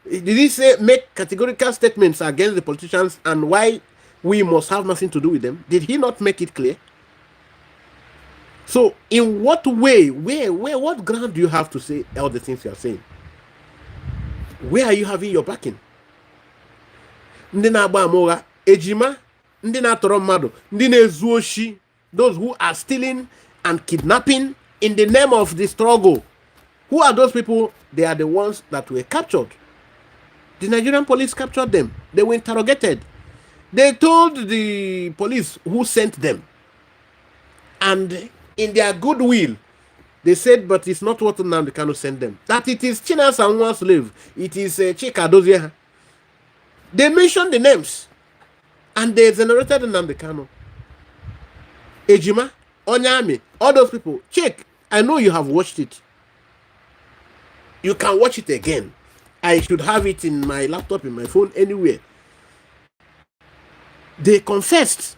Did he say make categorical statements against the politicians and why we must have nothing to do with them? Did he not make it clear? So in what way, what ground do you have to say all the things you are saying? Where are you having your backing? Ndị na-agba amụgha, ejima, ndị na-atọrọ mmadụ, ndị na-ezu oshi, those who are stealing and kidnapping in the name of the struggle. Who are those people? They are the ones that were captured. The Nigerian police captured them. They were interrogated. They told the police who sent them. And in their goodwill, they said, but it's not what Nnamdi Kanu sent them. That it is China Sanwa's slave. It is Chika Dozieha. They mentioned the names. And they exonerated Nnamdi Kanu. Ejima, Onyami, all those people. Check. I know you have watched it. You can watch it again. I should have it in my laptop, in my phone, anywhere. They confessed.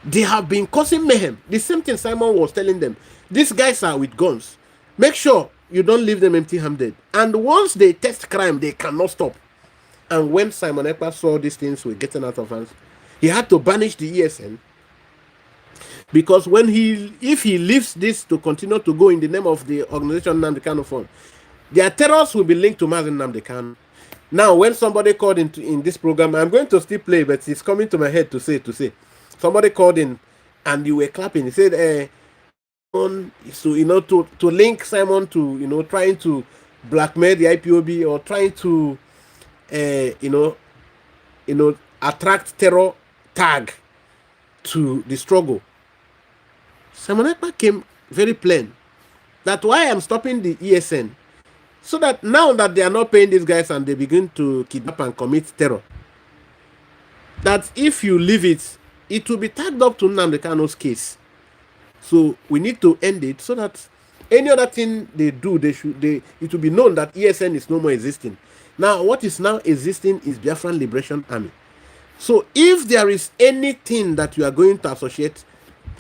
They have been causing mayhem. The same thing Simon was telling them. These guys are with guns. Make sure you don't leave them empty-handed. And once they test crime, they cannot stop. And when Simon Ekpa saw these things were getting out of hands, he had to banish the ESN. Because if he leaves this to continue to go in the name of the organization Nnamdi Kanu Fund, their terrors will be linked to Mazi Nnamdi Kanu. Now, when somebody called in this program, I'm going to still play, but it's coming to my head to say. Somebody called in and you were clapping. He said, so, to link Simon to, trying to blackmail the IPOB or trying to, attract terror tag to the struggle. Simon Ekpa came very plain. That's why I'm stopping the ESN. So that now that they are not paying these guys and they begin to kidnap and commit terror, that if you leave it, it will be tagged up to Nnamdi Kanu's case. So we need to end it so that any other thing they do, it will be known that ESN is no more existing. Now, what is now existing is Biafran Liberation Army. So if there is anything that you are going to associate,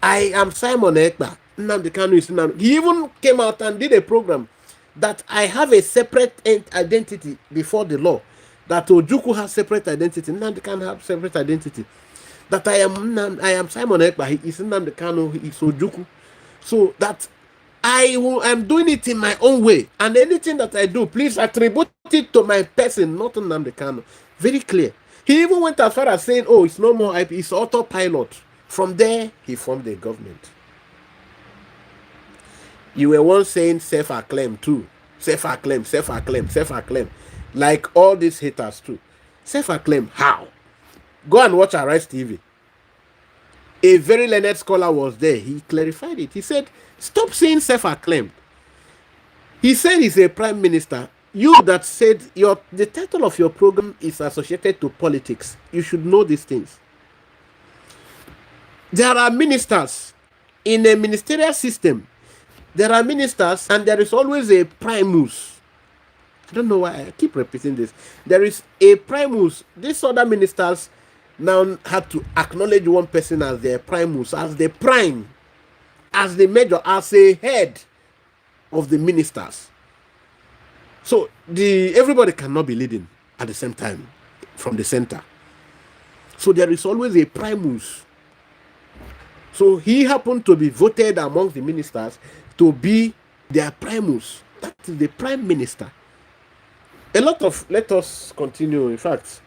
I am Simon Ekpa. Nnamdi Kanu is Nnamdi. He even came out and did a program that I have a separate identity before the law. That Ojukwu has separate identity. Nnamdi Kanu have separate identity. That I am Simon Ekpa. He is Nnamdi Kanu. He is Ojukwu. So that I'm doing it in my own way. And anything that I do, please attribute it to my person, not to Nnamdi Kanu. Very clear. He even went as far as saying, oh, it's no more IP, it's autopilot. From there, he formed a government. You were once saying self-acclaim too. Self-acclaim, self-acclaim, self-acclaim. Like all these haters too. Self-acclaim, how? Go and watch Arise TV. A very learned scholar was there. He clarified it. He said, stop saying self-acclaimed. He said he's a prime minister. You that said the title of your program is associated to politics. You should know these things. There are ministers in a ministerial system. There are ministers and there is always a primus. I don't know why I keep repeating this. There is a primus. These other ministers now have to acknowledge one person as their primus, as the prime, as the major, as a head of the ministers. So everybody cannot be leading at the same time from the center. So there is always a primus. So he happened to be voted among the ministers to be their primus. That is the prime minister. Let us continue. In fact,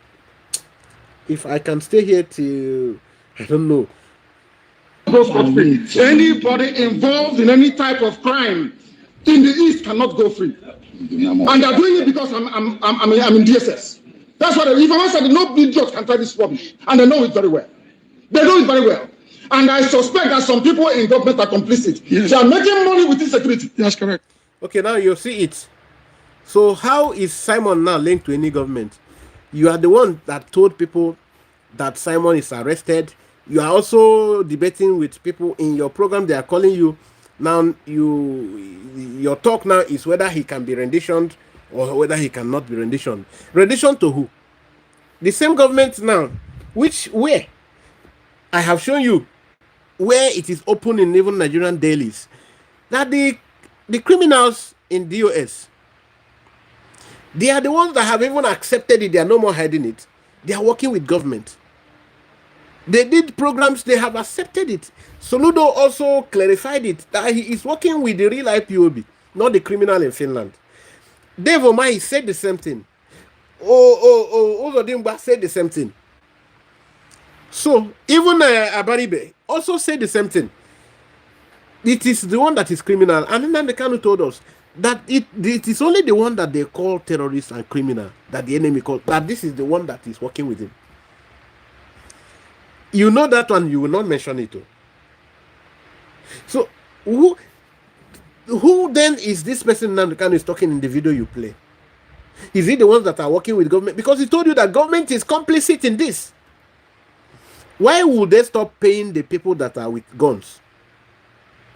if I can stay here till, I don't know. Anybody involved in any type of crime in the East cannot go free. And they're doing it because I'm in DSS. That's what if I said no idiot can try this rubbish. And they know it very well. They know it very well. And I suspect that some people in government are complicit. Yes. They are making money with insecurity. That's correct. Okay, now you see it. So how is Simon now linked to any government? You are the one that told people that Simon is arrested. You are also debating with people in your program. They are calling you. Now, your talk now is whether he can be renditioned or whether he cannot be renditioned. Rendition to who? The same government now, where? I have shown you where it is open in even Nigerian dailies. That the criminals in DOS, they are the ones that have even accepted it. They are no more hiding it. They are working with government. They did programs, they have accepted it. Soludo also clarified it, that he is working with the real IPOB, not the criminal in Finland. Dave Omai said the same thing. Ozodimba said the same thing. So, even Abaribe also said the same thing. It is the one that is criminal. And then the Kanu told us that it is only the one that they call terrorist and criminal, that the enemy calls, that this is the one that is working with him. You know that one, you will not mention it too. So, who then is this person now Kanu is talking in the video you play? Is it the ones that are working with government? Because he told you that government is complicit in this. Why would they stop paying the people that are with guns?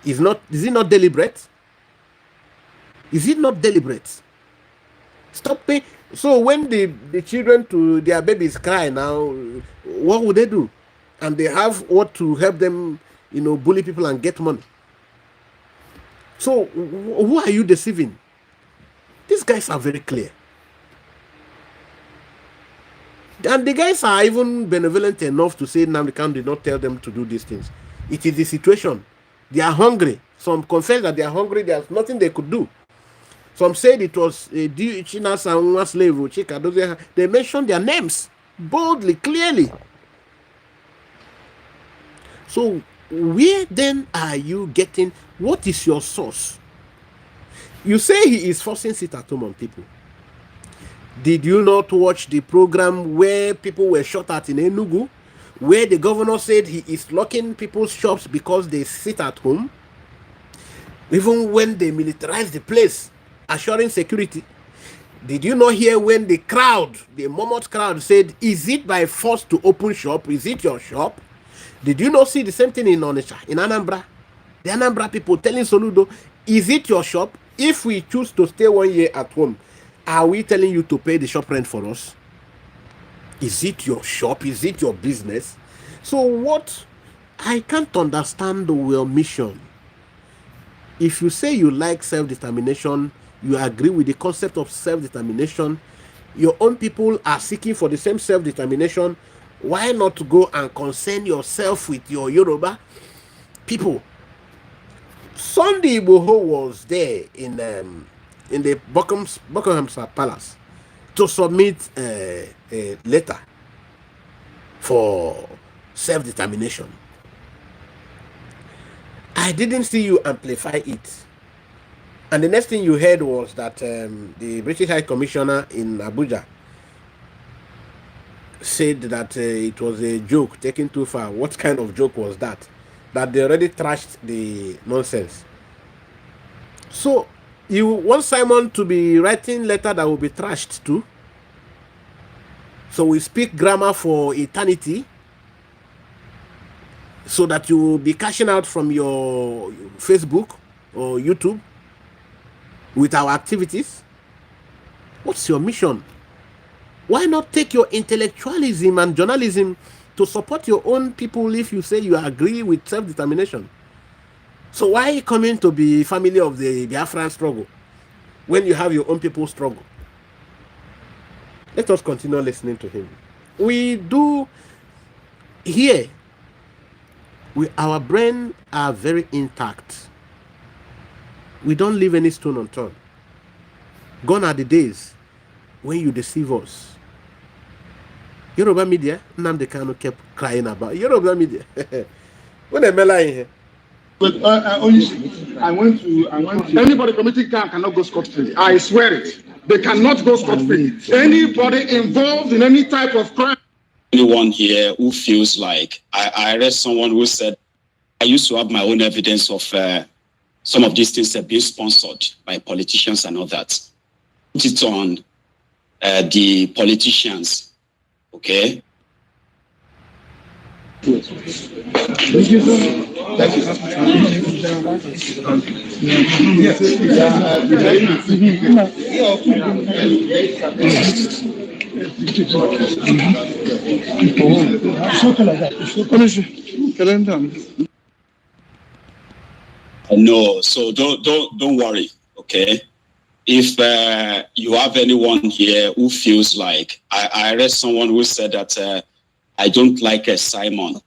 Is it not deliberate? Is it not deliberate? Stop paying. So when the children to their babies cry now, what would they do? And they have what to help them, bully people and get money. So who are you deceiving? These guys are very clear. And the guys are even benevolent enough to say Nnamdi Kanu did not tell them to do these things. It is the situation. They are hungry. Some confess that they are hungry. There's nothing they could do. Some said it was Chinas and one slave. They mentioned their names boldly, clearly. So where then are you getting? What is your source? You say he is forcing sit at home on people. Did you not watch the program where people were shot at in Enugu, where the governor said he is locking people's shops because they sit at home? Even when they militarize the place, assuring security, Did you not hear when the crowd, the Momot crowd said, is it by force to open shop? Is it your shop? Did you not see the same thing in Onitsha, in Anambra? The Anambra people telling Soludo, is it your shop? If we choose to stay 1 year at home, are we telling you to pay the shop rent for us? Is it your shop? Is it your business? So what? I can't understand your mission. If you say you like self-determination, you agree with the concept of self-determination, your own people are seeking for the same self-determination, why not go and concern yourself with your Yoruba people? Sunday Igbo was there in the Buckingham Palace to submit a letter for self-determination. I didn't see you amplify it. And the next thing you heard was that the British High Commissioner in Abuja said that it was a joke taken too far. What kind of joke was that? That they already trashed the nonsense. So you want Simon to be writing letter that will be trashed too? So we speak grammar for eternity, so that you will be cashing out from your Facebook or YouTube with our activities? What's your mission? Why not take your intellectualism and journalism to support your own people if you say you agree with self-determination? So why coming to be family of the Biafran struggle when you have your own people struggle? Let us continue listening to him. We do here, our brain are very intact. We don't leave any stone unturned. Gone are the days when you deceive us. Yoruba media, Nnamdi Kanu kept crying about Yoruba media. When am I lying here? But I went to anybody committing crime cannot go scot-free. I swear it. They cannot go scot-free. Anybody involved in any type of crime. Anyone here who feels like I read someone who said, I used to have my own evidence of some of these things that being sponsored by politicians and all that. Put it on the politicians, okay? No, so don't worry, okay? If you have anyone here who feels like I read someone who said that I don't like Simon.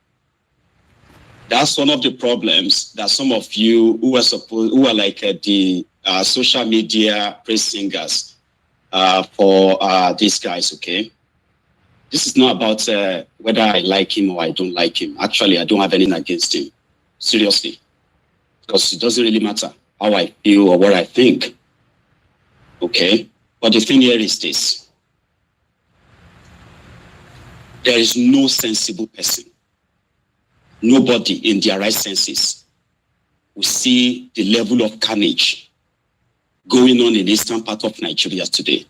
That's one of the problems that some of you who are like the social media praise singers for these guys, okay? This is not about whether I like him or I don't like him. Actually, I don't have anything against him. Seriously. Because it doesn't really matter how I feel or what I think. Okay? But the thing here is this. There is no sensible person, nobody in their right senses will see the level of carnage going on in the eastern part of Nigeria today.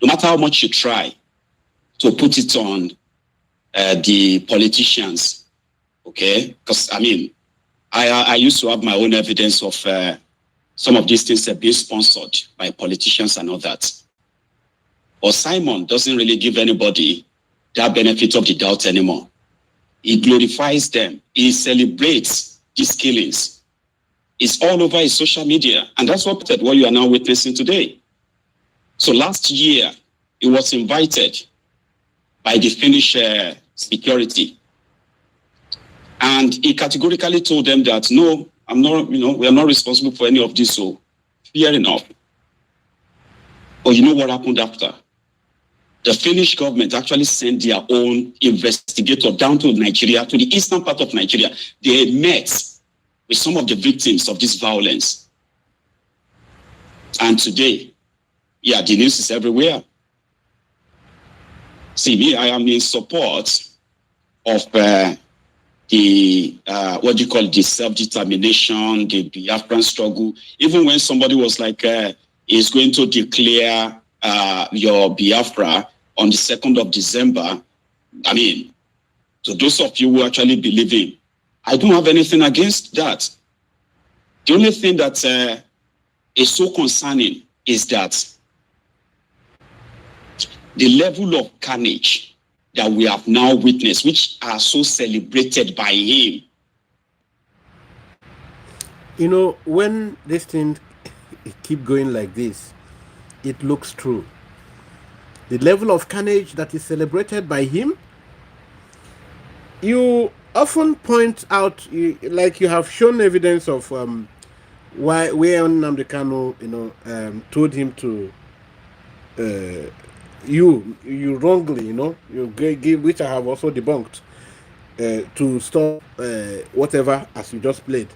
No matter how much you try to put it on the politicians, okay? Because, I mean, I used to have my own evidence of some of these things that being sponsored by politicians and all that. But Simon doesn't really give anybody that benefit of the doubt anymore. He glorifies them. He celebrates these killings. It's all over his social media. And that's what you are now witnessing today. So last year, he was invited by the Finnish security. And he categorically told them that, no, I'm not, we are not responsible for any of this. So fair enough. But you know what happened after? The Finnish government actually sent their own investigator down to Nigeria, to the eastern part of Nigeria. They met with some of the victims of this violence. And today, yeah, the news is everywhere. See, me, I am in support of the the self-determination, the Biafran struggle. Even when somebody was like, is going to declare your Biafra on the 2nd of December, I mean, to those of you who actually believe in, I don't have anything against that. The only thing that is so concerning is that the level of carnage that we have now witnessed, which are so celebrated by him. You know, when this thing keep going like this, it looks true. The level of carnage that is celebrated by him, you often point out, like you have shown evidence of where Nnamdi Kanu, told him to you wrongly, you give, which I have also debunked, to stop whatever as you just played.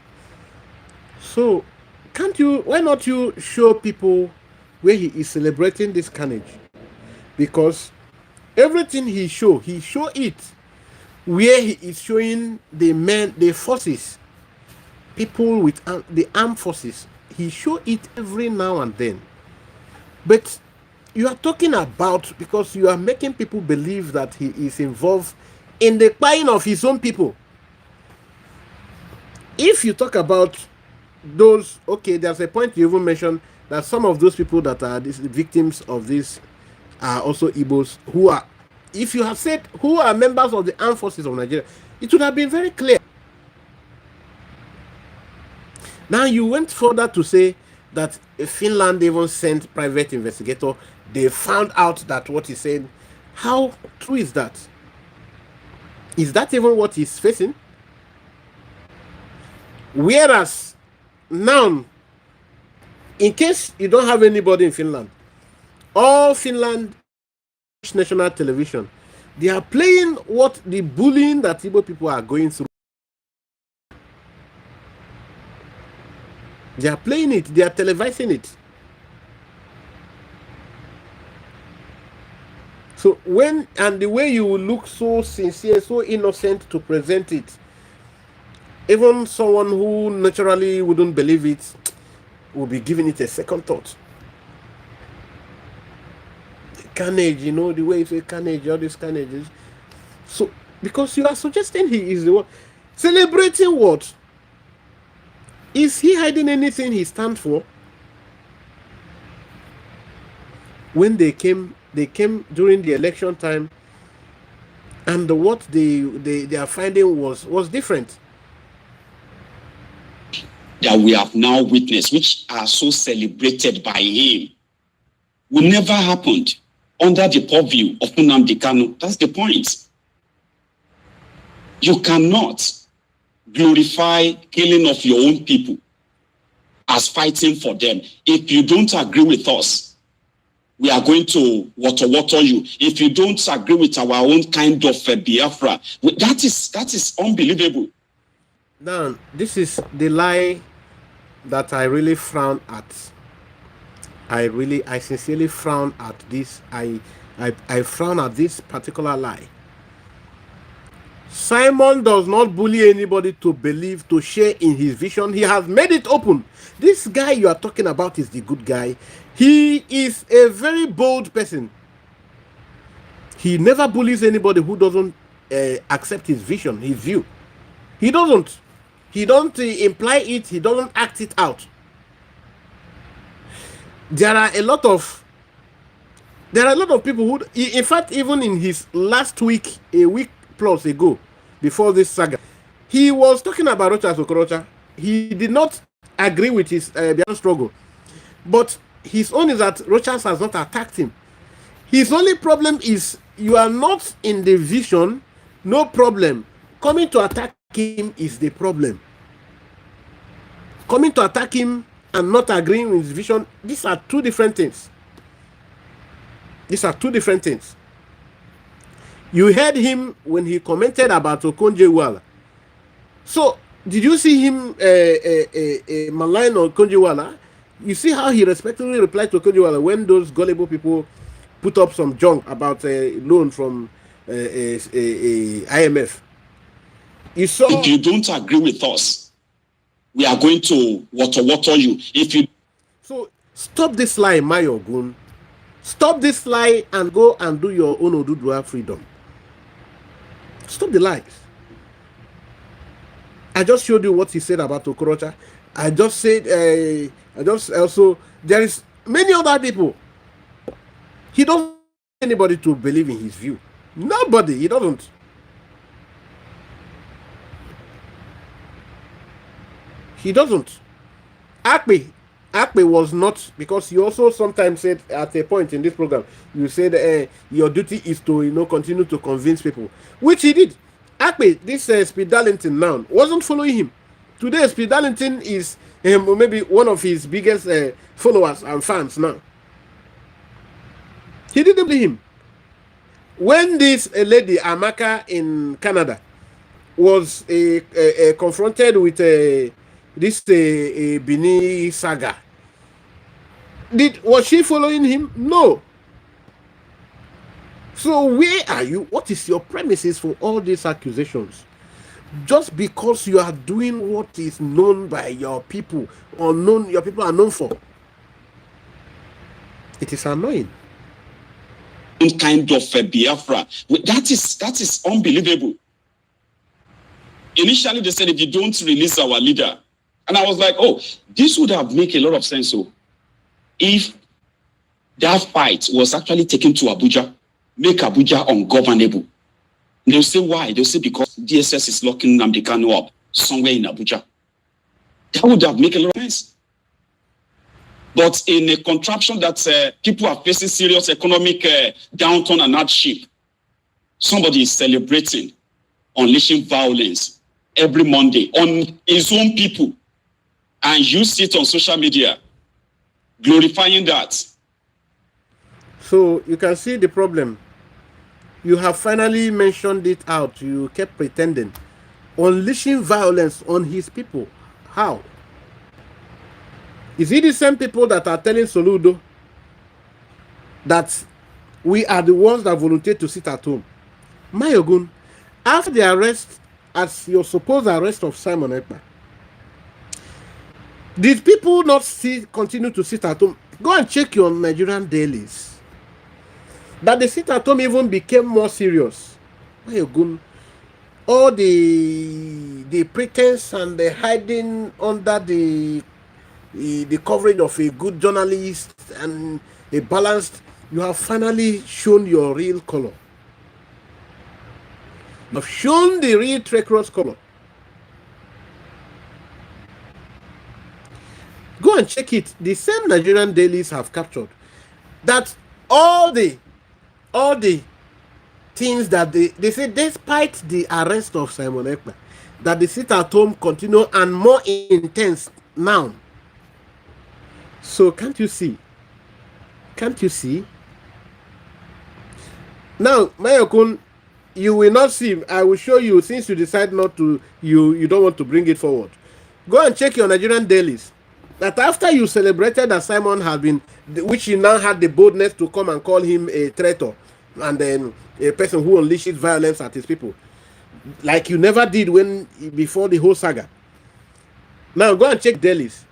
So why not you show people where he is celebrating this carnage? Because everything he show it where he is showing the forces, people with the armed forces. He show it every now and then. But you are talking about, because you are making people believe that he is involved in the buying of his own people. If you talk about those, okay, there's a point you even mentioned that some of those people that are the victims of this are also Igbos, who are, if you have said who are members of the armed forces of Nigeria, it would have been very clear. Now you went further to say that Finland even sent private investigator. They found out that what he's saying. How true is that? Is that even what he's facing? Whereas now, in case you don't have anybody in Finland, all Finland national television, they are playing what the bullying that Igbo people are going through. They are playing it, they are televising it. So and the way you look so sincere, so innocent to present it, even someone who naturally wouldn't believe it will be giving it a second thought. Carnage, the way you say carnage, all these carnages. So, because you are suggesting he is the one celebrating what? Is he hiding anything he stands for? When they came during the election time, and what they are finding was different. That we have now witnessed, which are so celebrated by him, will never happened under the purview of Nnamdi Kanu. That's the point. You cannot glorify killing of your own people as fighting for them. If you don't agree with us, we are going to water you. If you don't agree with our own kind of Biafra, that is unbelievable. Now, this is the lie that I really frown at. I sincerely frown at this. I frown at this particular lie. Simon does not bully anybody to believe, to share in his vision. He has made it open. This guy you are talking about is the good guy. He is a very bold person. He never bullies anybody who doesn't accept his vision, his view. He doesn't. He don't imply it. He doesn't act it out. There are a lot of people who, in fact, even in his last week, a week plus ago, before this saga, he was talking about Rochas Okorocha. He did not agree with his beyond struggle, but his own is that Rochas has not attacked him. His only problem is you are not in the vision. No problem. Coming to attack him is the problem. Coming to attack him and not agreeing with his vision, these are two different things. These are two different things. You heard him when he commented about Okonjo-Iweala. So, did you see him malign on Okonjo-Iweala? You see how he respectfully replied to Okonjo-Iweala when those gullible people put up some junk about a loan from IMF. You saw. If you don't agree with us, we are going to water you. If you. So stop this lie, Maiyegun. Stop this lie and go and do your own Odudua freedom. Stop the lies. I just showed you what he said about Okorocha. I just said, I just also, there is many other people. He doesn't want anybody to believe in his view. Nobody, he doesn't. He doesn't. Akpe was not, because you also sometimes said at a point in this program, you said your duty is to continue to convince people, which he did. Akpe, this Speed Darlington now wasn't following him. Today, Speed Darlington is maybe one of his biggest followers and fans now. He didn't believe him. When this lady Amaka in Canada was confronted with this Bini saga, was she following him? No. So where are you? What is your premises for all these accusations? Just because you are doing what is known by your people, or your people are known for, it is annoying. Kind of Biafra. That is unbelievable. Initially, they said if you don't release our leader, and I was like, oh, this would have made a lot of sense. So, if that fight was actually taken to Abuja, make Abuja ungovernable. They'll say why? They'll say because DSS is locking Nnamdi Kanu up somewhere in Abuja. That would have made a lot of sense. But in a contraption that people are facing serious economic downturn and hardship, somebody is celebrating, unleashing violence every Monday on his own people, and you sit on social media glorifying that. So you can see the problem. You have finally mentioned it out. You kept pretending. Unleashing violence on his people. How? Is it the same people that are telling Soludo that we are the ones that volunteered to sit at home? Maiyegun, after the arrest, as your supposed arrest of Simon Ekpa, did people not continue to sit at home? Go and check your Nigerian dailies. That the sit at home even became more serious. Maiyegun, all the pretense and the hiding under the coverage of a good journalist and a balanced, you have finally shown your real color. You have shown the real treacherous color. Go and check it. The same Nigerian dailies have captured that all the things that they say, despite the arrest of Simon Ekpa, that the sit at home continue and more intense now. So can't you see? Can't you see? Now, Maiyegun, you will not see. I will show you, since you decide not to, you don't want to bring it forward. Go and check your Nigerian dailies. That after you celebrated that Simon had been, which you now had the boldness to come and call him a traitor, and then a person who unleashes violence at his people, like you never did before the whole saga. Now go and check dailies.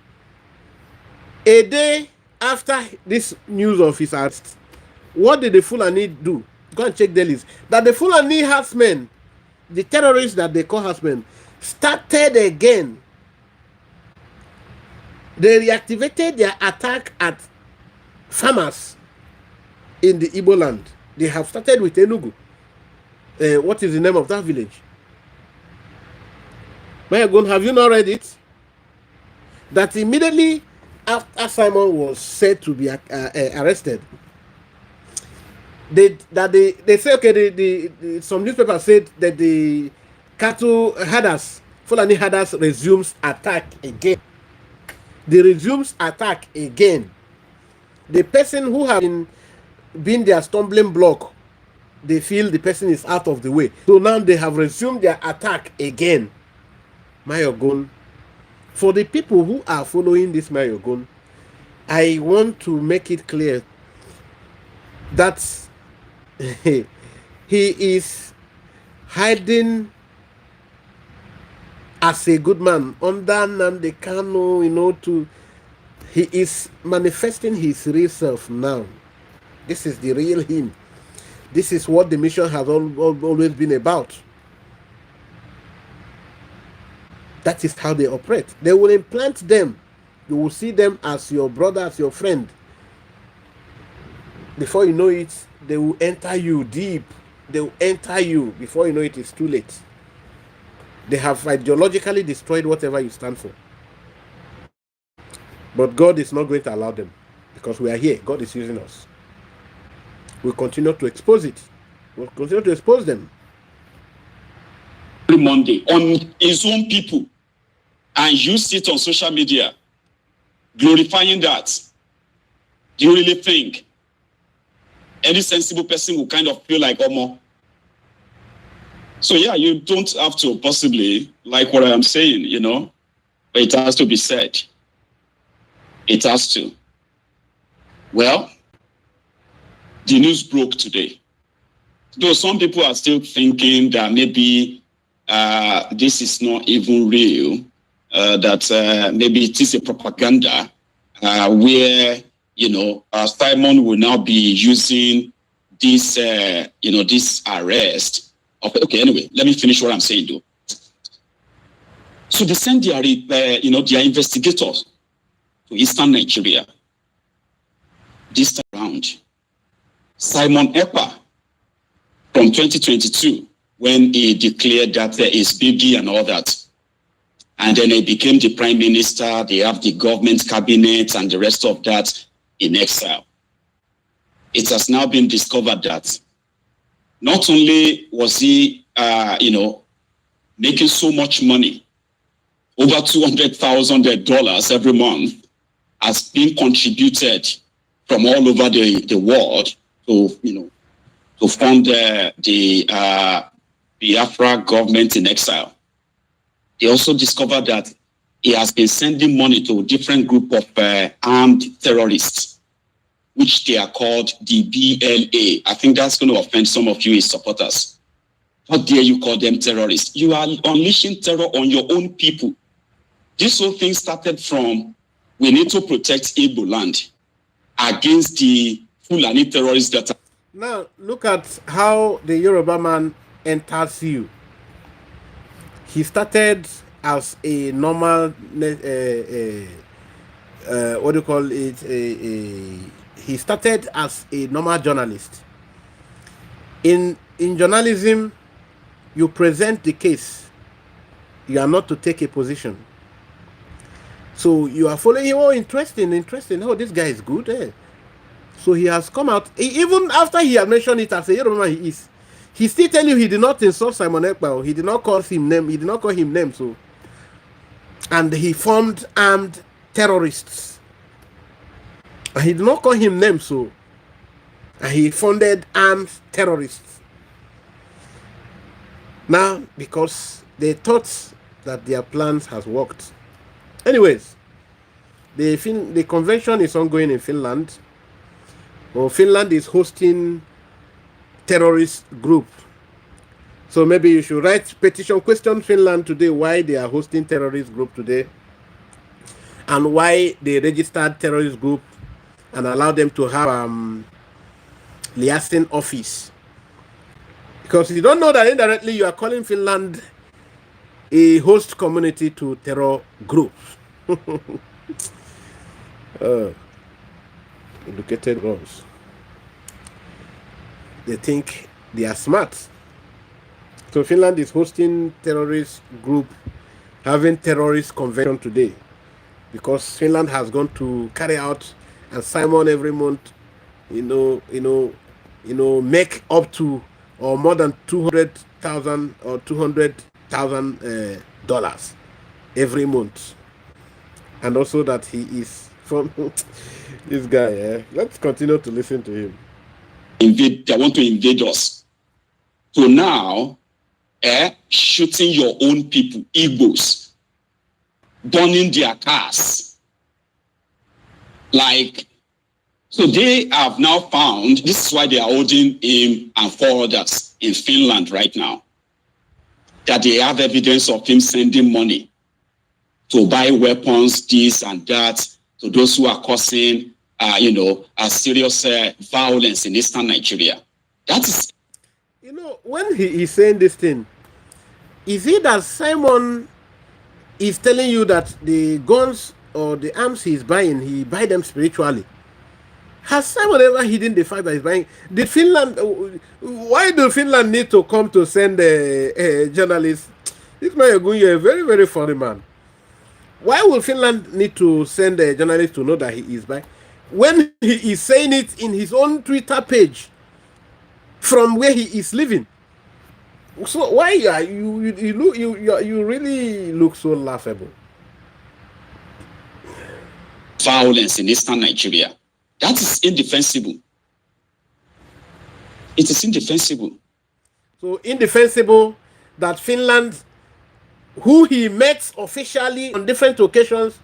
A day after this news of his arrest, what did the Fulani do? Go and check dailies. That the Fulani herdsmen, the terrorists that they call herdsmen, started again. They reactivated their attack at farmers in the Igbo land. They have started with Enugu. What is the name of that village? Maiyegun, have you not read it? That immediately after Simon was said to be arrested, they say, okay, some newspapers said that the cattle herders, Fulani herders, resumes attack again. They resumes attack again. The person who has been their stumbling block, they feel the person is out of the way. So now they have resumed their attack again. Maiyegun, for the people who are following this Maiyegun, I want to make it clear that he is hiding as a good man under Nnamdi Kanu, he is manifesting his real self now. This is the real him. This is what the mission has always been about. That is how they operate. They will implant them. You will see them as your brother, as your friend. Before you know it, they will enter you deep. They will enter you. Before you know it, it's too late. They have ideologically destroyed whatever you stand for. But God is not going to allow them, because we are here. God is using us. We'll continue to expose it. We'll continue to expose them. Every Monday on his own people, and use it on social media, glorifying that. Do you really think any sensible person will kind of feel like Omo? So yeah, you don't have to possibly like what I am saying, you know, but it has to be said. It has to. Well, the news broke today. Though some people are still thinking that maybe this is not even real, that maybe it is a propaganda where, you know, Simon will now be using this, you know, this arrest. Okay, anyway, let me finish what I'm saying though. So they send their, you know, their investigators to Eastern Nigeria. This time around, Simon Ekpa, from 2022, when he declared that there is Biggie and all that, and then he became the prime minister, they have the government cabinet and the rest of that in exile. It has now been discovered that not only was he, you know, making so much money, over $200,000 every month, has been contributed from all over the world to, you know, to fund the Biafra government in exile. They also discovered that he has been sending money to a different group of armed terrorists, which they are called the BLA. I think that's going to offend some of you, his supporters. How dare you call them terrorists? You are unleashing terror on your own people. This whole thing started from, we need to protect Igbo land against the Fulani terrorists that are... Now, look at how the Yoruba man enters you. He started as a normal, what do you call it? He started as a normal journalist. In journalism, you present the case. You are not to take a position. So you are following him. Oh, interesting. Oh, this guy is good. Eh? So he has come out. Even after he had mentioned it as a Yoruba man, he is. He still tell you he did not insult Simon Ekpa. He did not call him name. He did not call him name. So, and he formed armed terrorists. And he did not call him name. So, and he funded armed terrorists. Now, because they thought that their plans has worked. Anyways, the convention is ongoing in Finland. Well, Finland is hosting terrorist group. So maybe you should write petition, question Finland today why they are hosting terrorist group today, and why they registered terrorist group and allow them to have liaison office. Because you don't know that indirectly you are calling Finland a host community to terror groups. Educated ones. They think they are smart. So Finland is hosting terrorist group, having terrorist convention today, because Finland has gone to carry out and Simon every month, make up to or more than $200,000 or $200,000 every month, and also that he is from this guy. Let's continue to listen to him. They want to invade us. So now, shooting your own people, Igbos, burning their cars. Like, so they have now found, this is why they are holding him and 4 others in Finland right now, that they have evidence of him sending money to buy weapons, this and that, to those who are causing serious violence in eastern Nigeria. That is, when he is saying this thing, is it that Simon is telling you that the guns or the arms he is buying, he buy them spiritually? Has Simon ever hidden the fact that he's buying? Did Finland? Why do Finland need to come to send a journalist? This Maiyegun, you're a very, very funny man. Why will Finland need to send a journalist to know that he is buying, when he is saying it in his own Twitter page from where he is living? So why you really look so laughable? Violence in eastern Nigeria. That is indefensible. It is indefensible. So indefensible that Finland, who he met officially on different occasions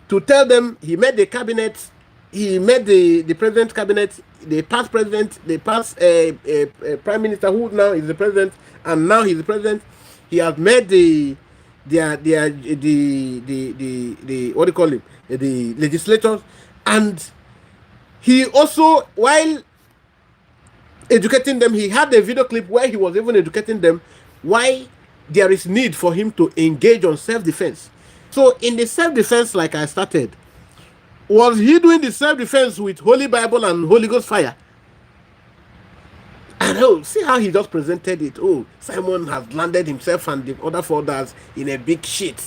to tell them he met the cabinet, he met the president's cabinet, the past president, the past prime minister who now is the president, and now he's the president. He has met the what do you call him, the legislators, and he also, while educating them, he had a video clip where he was even educating them why there is need for him to engage on self-defense. So in the self-defense, like I started, was he doing the self-defense with Holy Bible and Holy Ghost fire? And see how he just presented it. Oh, Simon has landed himself and the other folders in a big shit.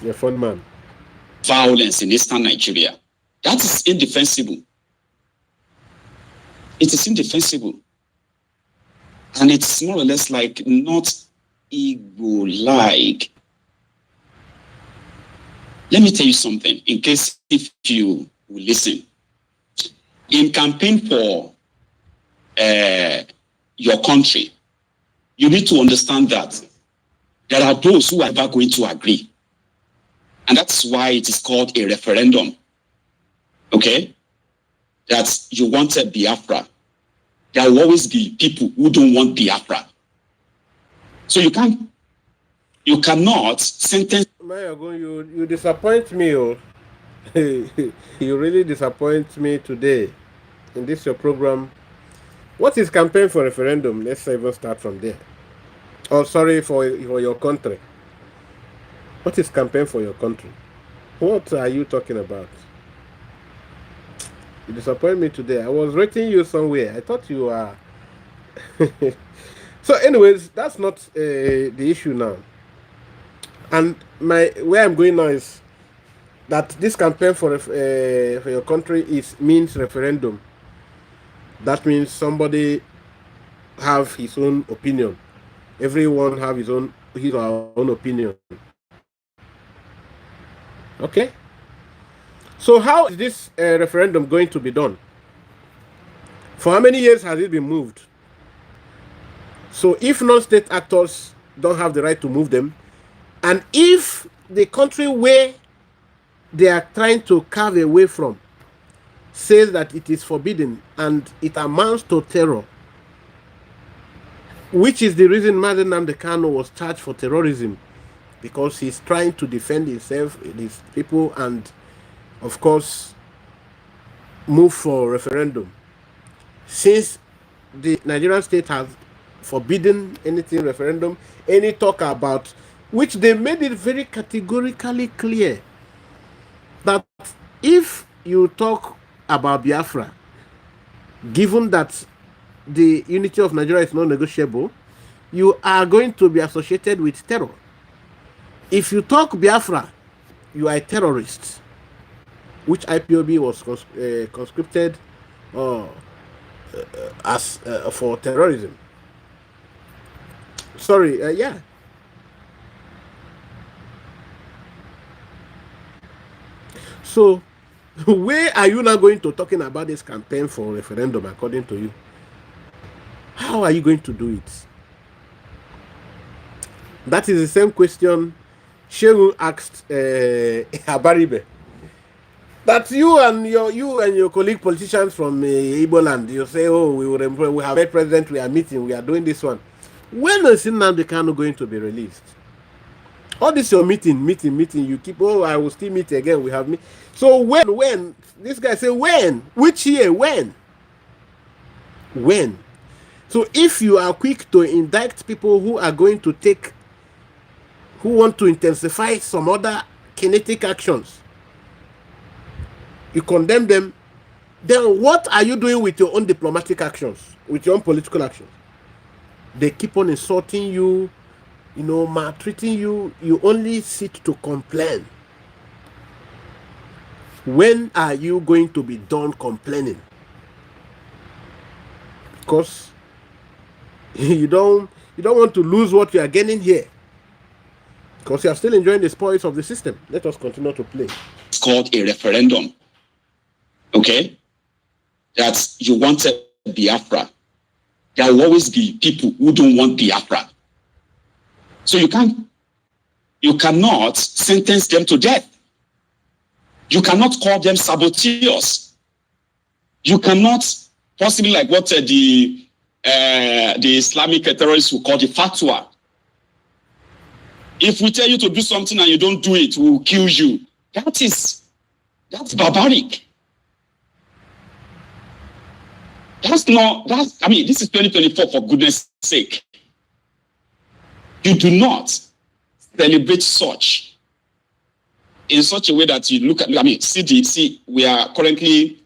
You're a fun man. Violence in eastern Nigeria. That is indefensible. It is indefensible. And it's more or less like not Igbo-like. Let me tell you something, in case if you will listen. In campaign for your country, you need to understand that there are those who are never going to agree. And that's why it is called a referendum. Okay? That you wanted Biafra. There will always be people who don't want Biafra. So you cannot sentence. Maiyegun, you disappoint me. Oh. You really disappoint me today in this your program. What is campaign for referendum? Let's even start from there. Oh, sorry, for your country. What is campaign for your country? What are you talking about? You disappoint me today. I was rating you somewhere. I thought you were. So anyways, that's not the issue now. And where I'm going now is that this campaign for your country means referendum. That means somebody have his own opinion. Everyone have his or her own opinion. Okay? So how is this referendum going to be done? For how many years has it been moved? So if non-state actors don't have the right to move them, and if the country where they are trying to carve away from says that it is forbidden and it amounts to terror, which is the reason Maiyegun Kanu was charged for terrorism, because he's trying to defend himself, his people, and of course move for referendum. Since the Nigerian state has forbidden anything referendum, any talk about, which they made it very categorically clear that if you talk about Biafra, given that the unity of Nigeria is not negotiable, you are going to be associated with terror. If you talk Biafra, you are a terrorist, which IPOB was conscripted as for terrorism. Sorry, yeah. So, where are you now going to talking about this campaign for referendum, according to you? How are you going to do it? That is the same question Shehu asked Abaribe. That you and your colleague politicians from Igbo land, you say, oh, we have a president, we are meeting, we are doing this one. When is Nnamdi Kanu going to be released? All this your meeting. You keep, oh, I will still meet again. We have meet. So when this guy say when, which year, when? So if you are quick to indict people who are going to take, who want to intensify some other kinetic actions, you condemn them, then what are you doing with your own diplomatic actions, with your own political actions? They keep on insulting you, maltreating you. You only sit to complain. When are you going to be done complaining? Because you don't want to lose what you are getting here, because you are still enjoying the spoils of the system. Let us continue to play. It's called a referendum. Okay? That you wanted Biafra. There will always be people who don't want Biafra. So you cannot sentence them to death. You cannot call them saboteurs. You cannot, possibly like what the Islamic terrorists will call the fatwa. If we tell you to do something and you don't do it, we will kill you. That's barbaric. This is 2024, for goodness sake. You do not celebrate such in such a way that you look at, we are currently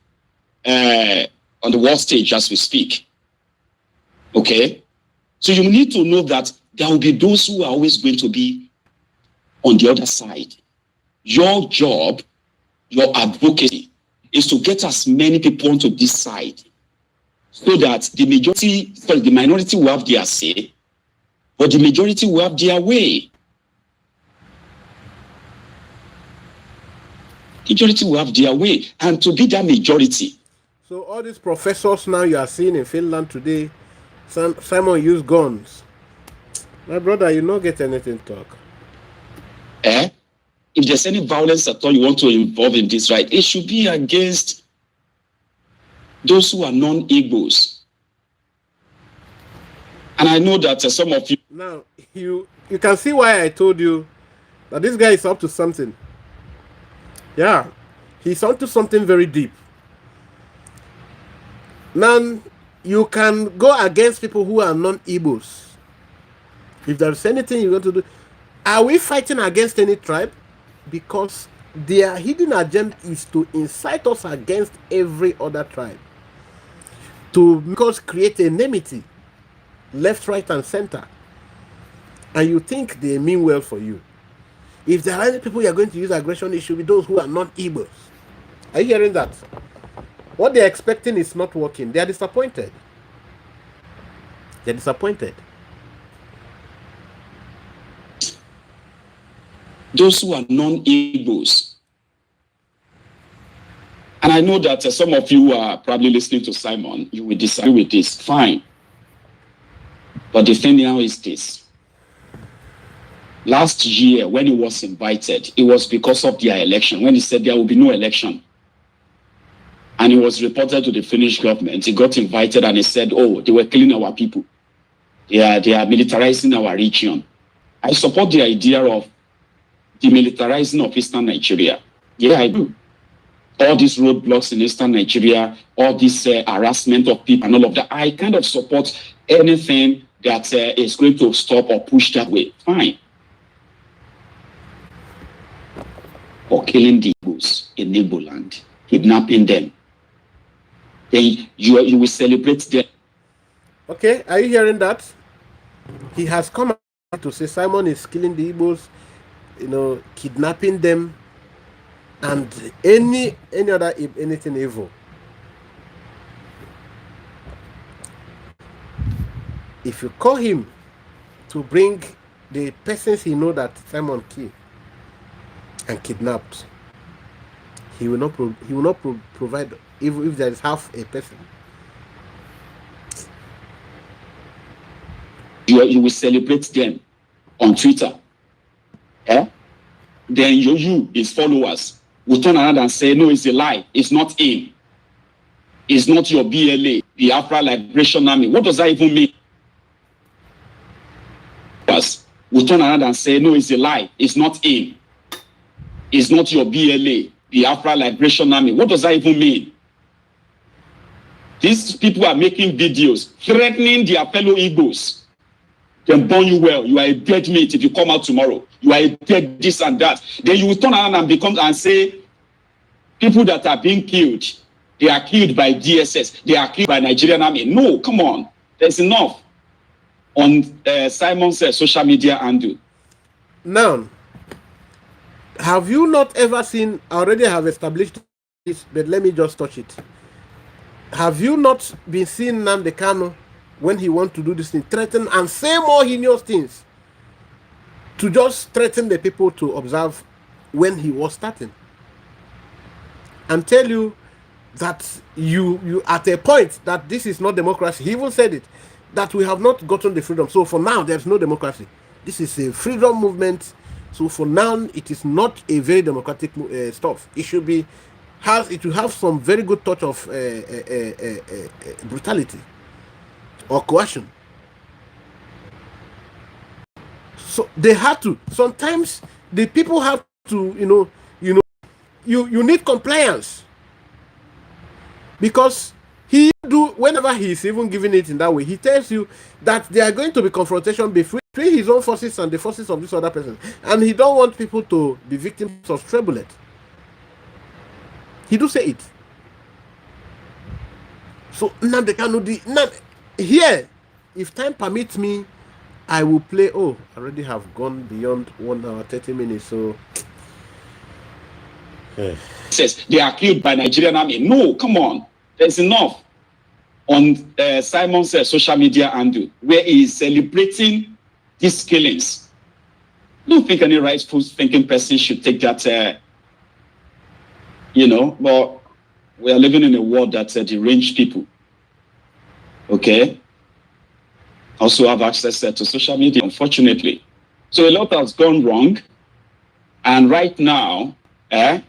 on the world stage as we speak. Okay? So you need to know that there will be those who are always going to be on the other side. Your job, your advocacy, is to get as many people onto this side so that the minority will have their say, but the majority will have their way. Majority will have their way, and to be that majority. So all these professors now you are seeing in Finland today, Simon use guns. My brother, you don't get anything to talk. If there's any violence at all you want to involve in this, right, it should be against those who are non-Igbos. And I know that some of you... Now, you can see why I told you that this guy is up to something. Yeah, he's onto something very deep. Now, you can go against people who are non-Igbos. If there's anything you want to do, are we fighting against any tribe? Because their hidden agenda is to incite us against every other tribe, to make us create enmity, left, right, and center. And you think they mean well for you. If there are any people you are going to use aggression, it should be those who are not Igbos. Are you hearing that? What they're expecting is not working. They are disappointed. They're disappointed. Those who are non-Igbos. And I know that some of you are probably listening to Simon. You will disagree with this. Fine. But the thing now is this. Last year, when he was invited, it was because of their election. When he said there will be no election, and he was reported to the Finnish government, he got invited and he said, oh, they were killing our people. They are militarizing our region. I support the idea of demilitarizing of Eastern Nigeria. Yeah, I do. All these roadblocks in Eastern Nigeria, all this harassment of people and all of that, I kind of support anything that is going to stop or push that way. Fine. Or killing the Igbos in Igbo land, kidnapping them, then you will celebrate them. Okay, are you hearing that? He has come out to say Simon is killing the Igbos, kidnapping them, and any other anything evil. If you call him to bring the persons he know that Simon killed and kidnapped, he will not provide if there is half a person. You will celebrate them on Twitter. Then you, his followers, will turn around and say, no, it's a lie. It's not him. It's not your BLA, the Biafra Liberation Army. What does that even mean? Will will turn around and say, no, it's a lie. It's not him. It's not your BLA, Biafra Liberation Army. What does that even mean? These people are making videos threatening their fellow Igbos. Then burn you well. You are a dead meat if you come out tomorrow. You are a dead this and that. Then you will turn around and become and say, people that are being killed, they are killed by DSS. They are killed by Nigerian army. No, come on. There's enough on Simon's social media handle. Now, have you not ever seen, I already have established this, but let me just touch it. Have you not been seeing Nnamdi Kanu when he wants to do this thing, threaten and say more heinous things, to just threaten the people to observe when he was starting? And tell you that you at a point that this is not democracy. He even said it, that we have not gotten the freedom. So for now, there's no democracy. This is a freedom movement. So for now, it is not a very democratic stuff. It should be, it will have some very good touch of brutality or coercion. So they had to. Sometimes the people have to, you need compliance, because he do, whenever he's even giving it in that way, he tells you that there are going to be confrontation between his own forces and the forces of this other person, and he don't want people to be victims of stray bullet. He do say it. So Nnamdi Kanu, here, if time permits me, I will play. Oh, I already have gone beyond 1 hour 30 minutes. So says they are killed by Nigerian army. No, come on. There's enough on Simon's social media handle where he is celebrating these killings. I don't think any rightful thinking person should take that, but we are living in a world that deranged people, okay, also have access to social media, unfortunately. So a lot has gone wrong. And right now, I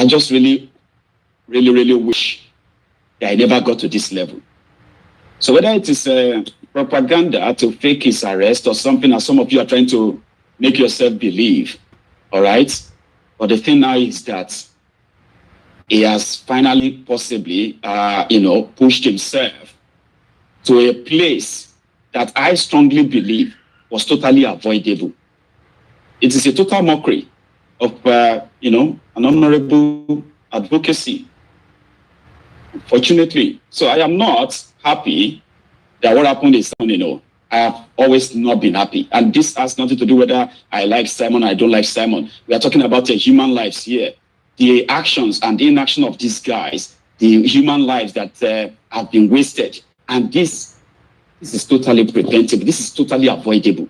just really wish that I never got to this level. So whether it is propaganda to fake his arrest or something, as some of you are trying to make yourself believe, all right? But the thing now is that he has finally possibly, pushed himself to a place that I strongly believe was totally avoidable. It is a total mockery of, an honorable advocacy, unfortunately. So I am not happy that what happened is, I have always not been happy. And this has nothing to do whether I like Simon or I don't like Simon. We are talking about human lives here. The actions and the inaction of these guys, the human lives that have been wasted. And this is totally preventable. This is totally avoidable.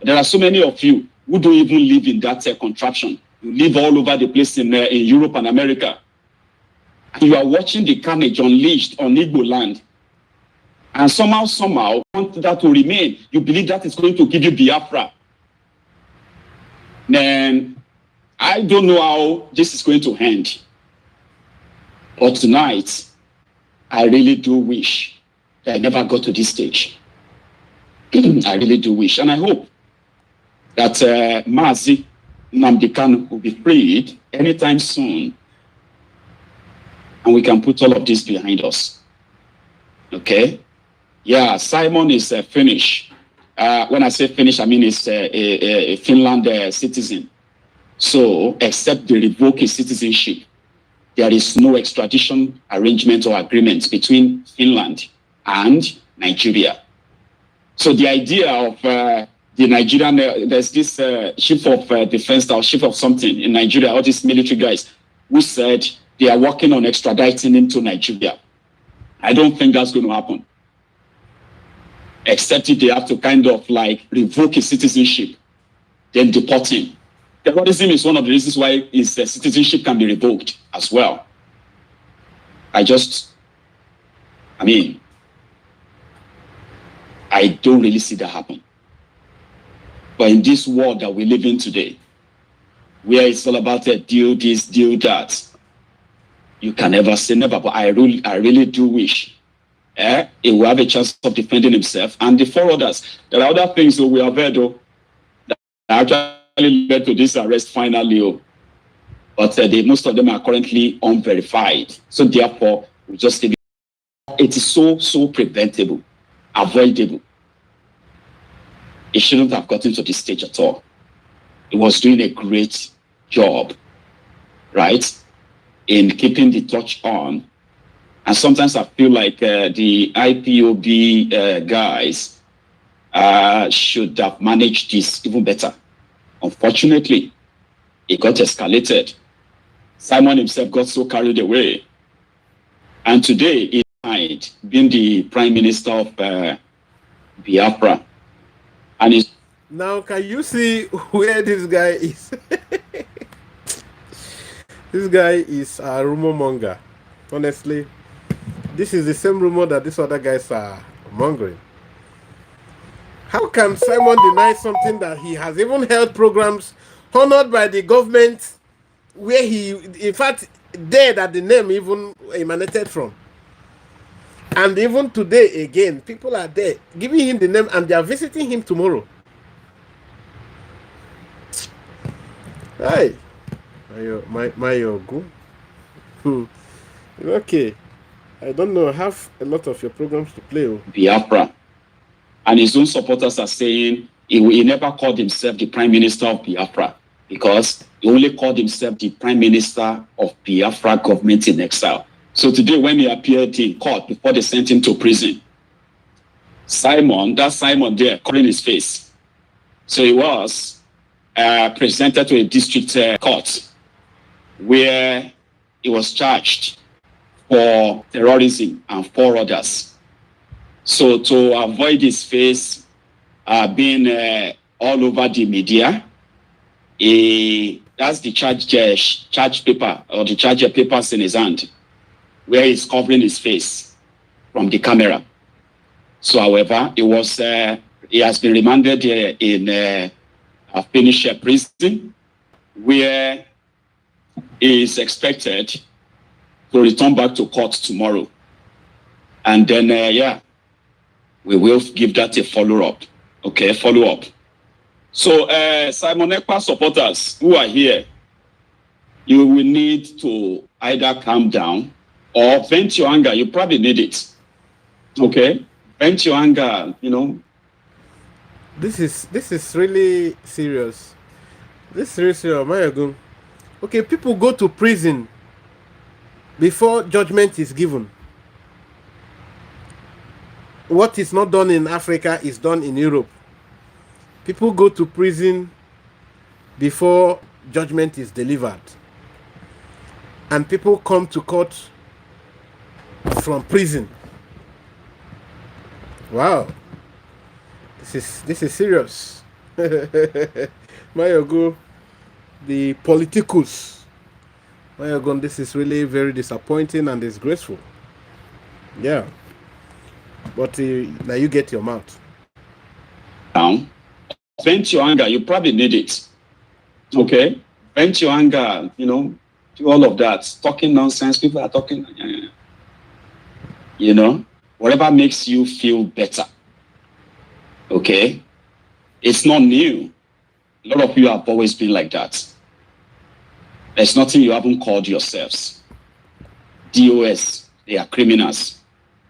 There are so many of you who don't even live in that contraption. You live all over the place in Europe and America. And you are watching the carnage unleashed on Igbo land. And somehow, want that to remain. You believe that is going to give you Biafra. Then I don't know how this is going to end. But tonight, I really do wish that I never got to this stage. I really do wish. And I hope that Mazi Nnamdi Kanu will be freed anytime soon. And we can put all of this behind us. Okay? Yeah, Simon is Finnish. When I say Finnish, I mean he's a Finland citizen. So, except they revoke his citizenship, there is no extradition arrangement or agreement between Finland and Nigeria. So the idea of the Nigerian, there's this chief of defense or chief of something in Nigeria, all these military guys who said they are working on extraditing him to Nigeria. I don't think that's going to happen. Except if they have to kind of like revoke his citizenship, then deport him. Terrorism is one of the reasons why his citizenship can be revoked as well. I don't really see that happen. But in this world that we live in today, where it's all about a deal this, deal that, you can never say never. But I really do wish he will have a chance of defending himself. And the 4 others, there are other things that we have heard that actually led to this arrest finally. But most of them are currently unverified. So therefore, we just leave it. It is so preventable, avoidable. It shouldn't have gotten to this stage at all. It was doing a great job, right, in keeping the touch on. And sometimes I feel like the IPOB guys should have managed this even better. Unfortunately, it got escalated. Simon himself got so carried away. And today, he died, being the Prime Minister of Biafra. And he's... Now, can you see where this guy is? This guy is a rumor monger. Honestly, this is the same rumor that these other guys are mongering. How can Simon deny something that he has even held programs honored by the government, where he, in fact, there that the name even emanated from? And even today, again, people are there giving him the name, and they are visiting him tomorrow. Hi, Maiyegun. Okay, I don't know. I have a lot of your programs to play. Biafra. And his own supporters are saying he never called himself the Prime Minister of Biafra, because he only called himself the Prime Minister of Biafra government in exile. So today, when he appeared in court before they sent him to prison, Simon there, covering his face. So he was presented to a district court where he was charged for terrorism and 4 others. So to avoid his face being all over the media, that's the charge paper, or the charge papers in his hand, where he's covering his face from the camera. So, however, he has been remanded in a Finnish prison, where he is expected to return back to court tomorrow. And then, we will give that a follow-up. Okay, follow-up. So, Simon Ekpa supporters who are here, you will need to either calm down or vent your anger. You probably need it. Okay? Vent your anger, This is really serious. This is really serious, Maiyegun. Okay, people go to prison before judgment is given. What is not done in Africa is done in Europe. People go to prison before judgment is delivered. And people come to court from prison. Wow. This is serious. Maiyegun, the politicus. Maiyegun, this is really very disappointing and disgraceful. Yeah. But now you get your mouth. Down. Vent your anger. You probably need it. Okay? Vent your anger, do all of that. Talking nonsense. People are talking, whatever makes you feel better. Okay? It's not new. A lot of you have always been like that. There's nothing you haven't called yourselves. DOS, they are criminals.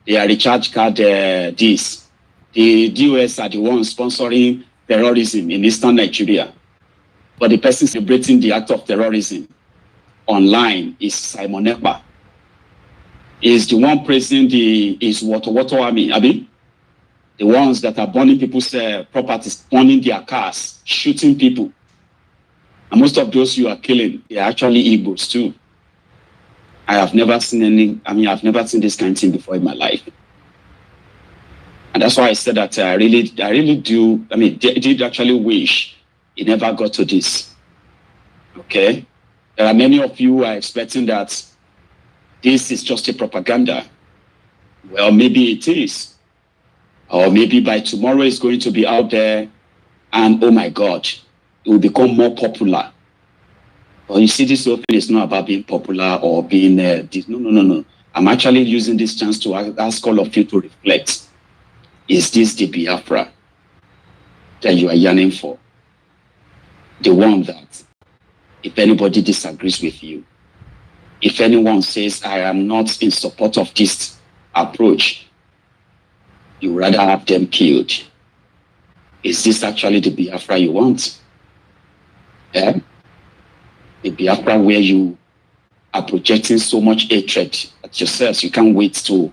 They are recharge card this. The DOS are the ones sponsoring terrorism in eastern Nigeria. But the person celebrating the act of terrorism online is Simon Ekpa. Is the one praising the water army, Abi? The ones that are burning people's properties, burning their cars, shooting people. And most of those you are killing, they are actually Igbos too. I've never seen this kind of thing before in my life. And that's why I said that I really do, did actually wish it never got to this. Okay? There are many of you who are expecting that this is just a propaganda. Well, maybe it is. Or maybe by tomorrow it's going to be out there and, oh my God, it will become more popular. But you see, this whole thing is not about being popular or being... No. I'm actually using this chance to ask all of you to reflect. Is this the Biafra that you are yearning for? The one that, if anybody disagrees with you, if anyone says, I am not in support of this approach, you rather have them killed. Is this actually the Biafra you want? The Biafra where you are projecting so much hatred at yourselves, you can't wait to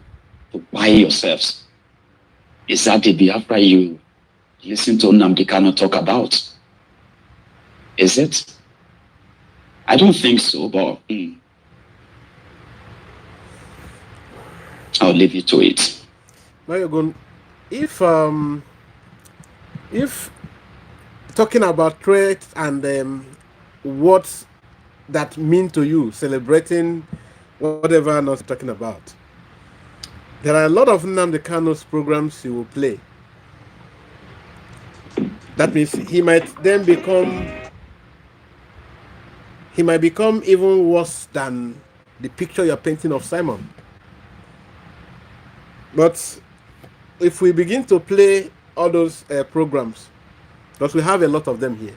buy yourselves. Is that the Biafra you listen to Nnamdi Kanu talk about? Is it? I don't think so, but I'll leave you to it. Maiyegun, if talking about threats and what that mean to you, celebrating whatever not talking about, there are a lot of Nnamdi Kanu's programs he will play. That means he might become even worse than the picture you're painting of Simon. But if we begin to play all those programs, because we have a lot of them here,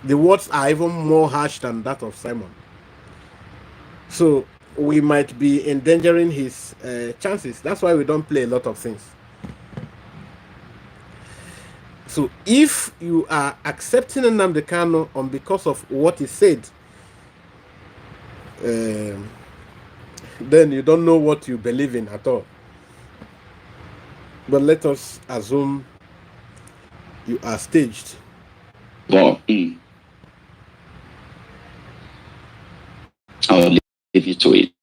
the words are even more harsh than that of Simon. So we might be endangering his chances. That's why we don't play a lot of things. So if you are accepting Nnamdi Kanu on because of what he said, then you don't know what you believe in at all. But let us assume you are staged. Well, I'll leave you to it.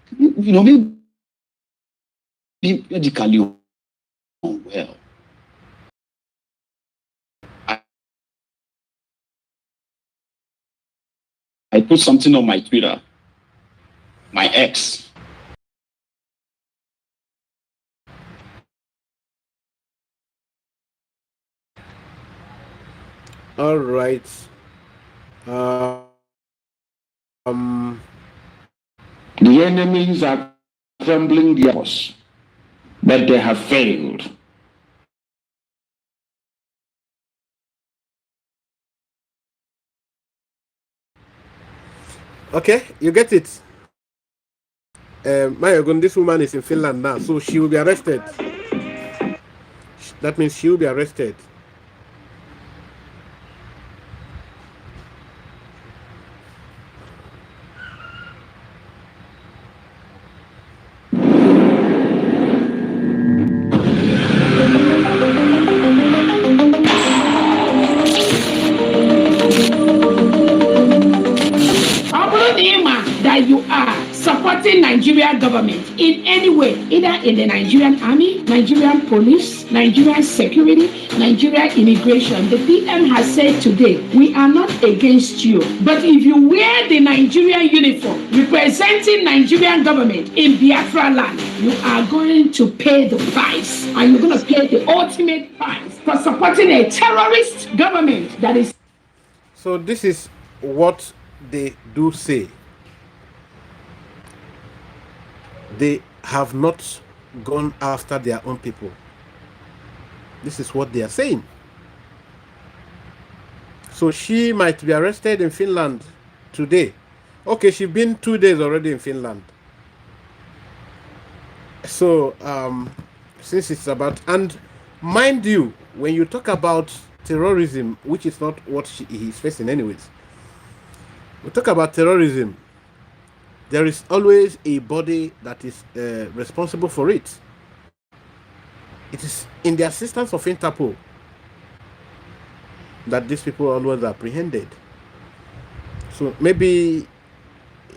Maybe medically well. I put something on my Twitter. My ex. All right. The enemies are trembling their force, but they have failed. Okay, you get it. Maiyegun, this woman is in Finland now, so she will be arrested. That means she will be arrested. That you are supporting Nigerian government in any way, either in the Nigerian army, Nigerian police, Nigerian security, Nigerian immigration. The PM has said today, we are not against you, but if you wear the Nigerian uniform representing Nigerian government in Biafra land, you are going to pay the price, and you're going to pay the ultimate price for supporting a terrorist government that is. So this is what they do say. They have not gone after their own people. This is what they are saying. So she might be arrested in Finland today. Okay, she's been 2 days already in Finland. So since it's about, and mind you, when you talk about terrorism, which is not what he's facing anyways, we talk about terrorism, there is always a body that is responsible for it. It is in the assistance of Interpol that these people always are apprehended. So maybe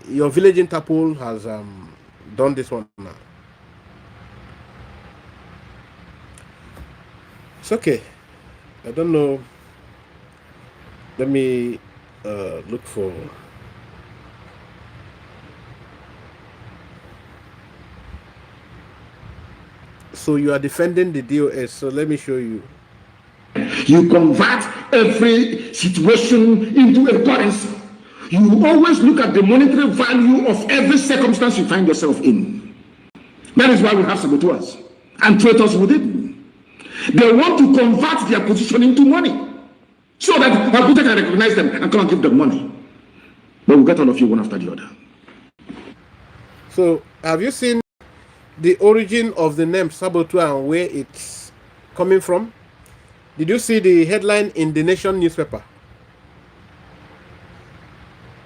your village Interpol has done this one now. It's okay. I don't know. Let me look for. So you are defending the DOS. So let me show you. You convert every situation into a currency. You always look at the monetary value of every circumstance you find yourself in. That is why we have saboteurs and traitors within. They want to convert their position into money so that Abuja can recognize them and come and give them money. But we'll get all of you one after the other. So, have you seen the origin of the name saboteur and where it's coming from? Did you see the headline in the Nation newspaper?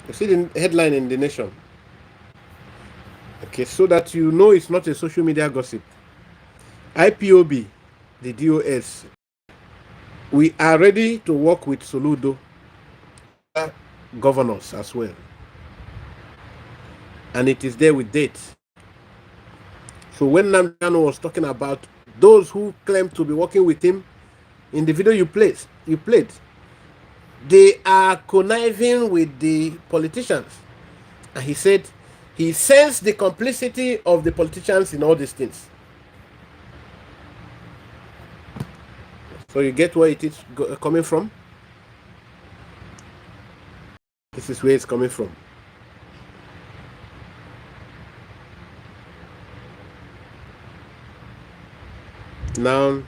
You see the headline in the Nation? Okay, so that you know it's not a social media gossip. IPOB, the DOS, we are ready to work with Soludo governors as well. And it is there with dates. So when Nnamdi Kanu was talking about those who claim to be working with him, in the video you played, they are conniving with the politicians. And he said he sensed the complicity of the politicians in all these things. So you get where it is coming from? This is where it's coming from. Now,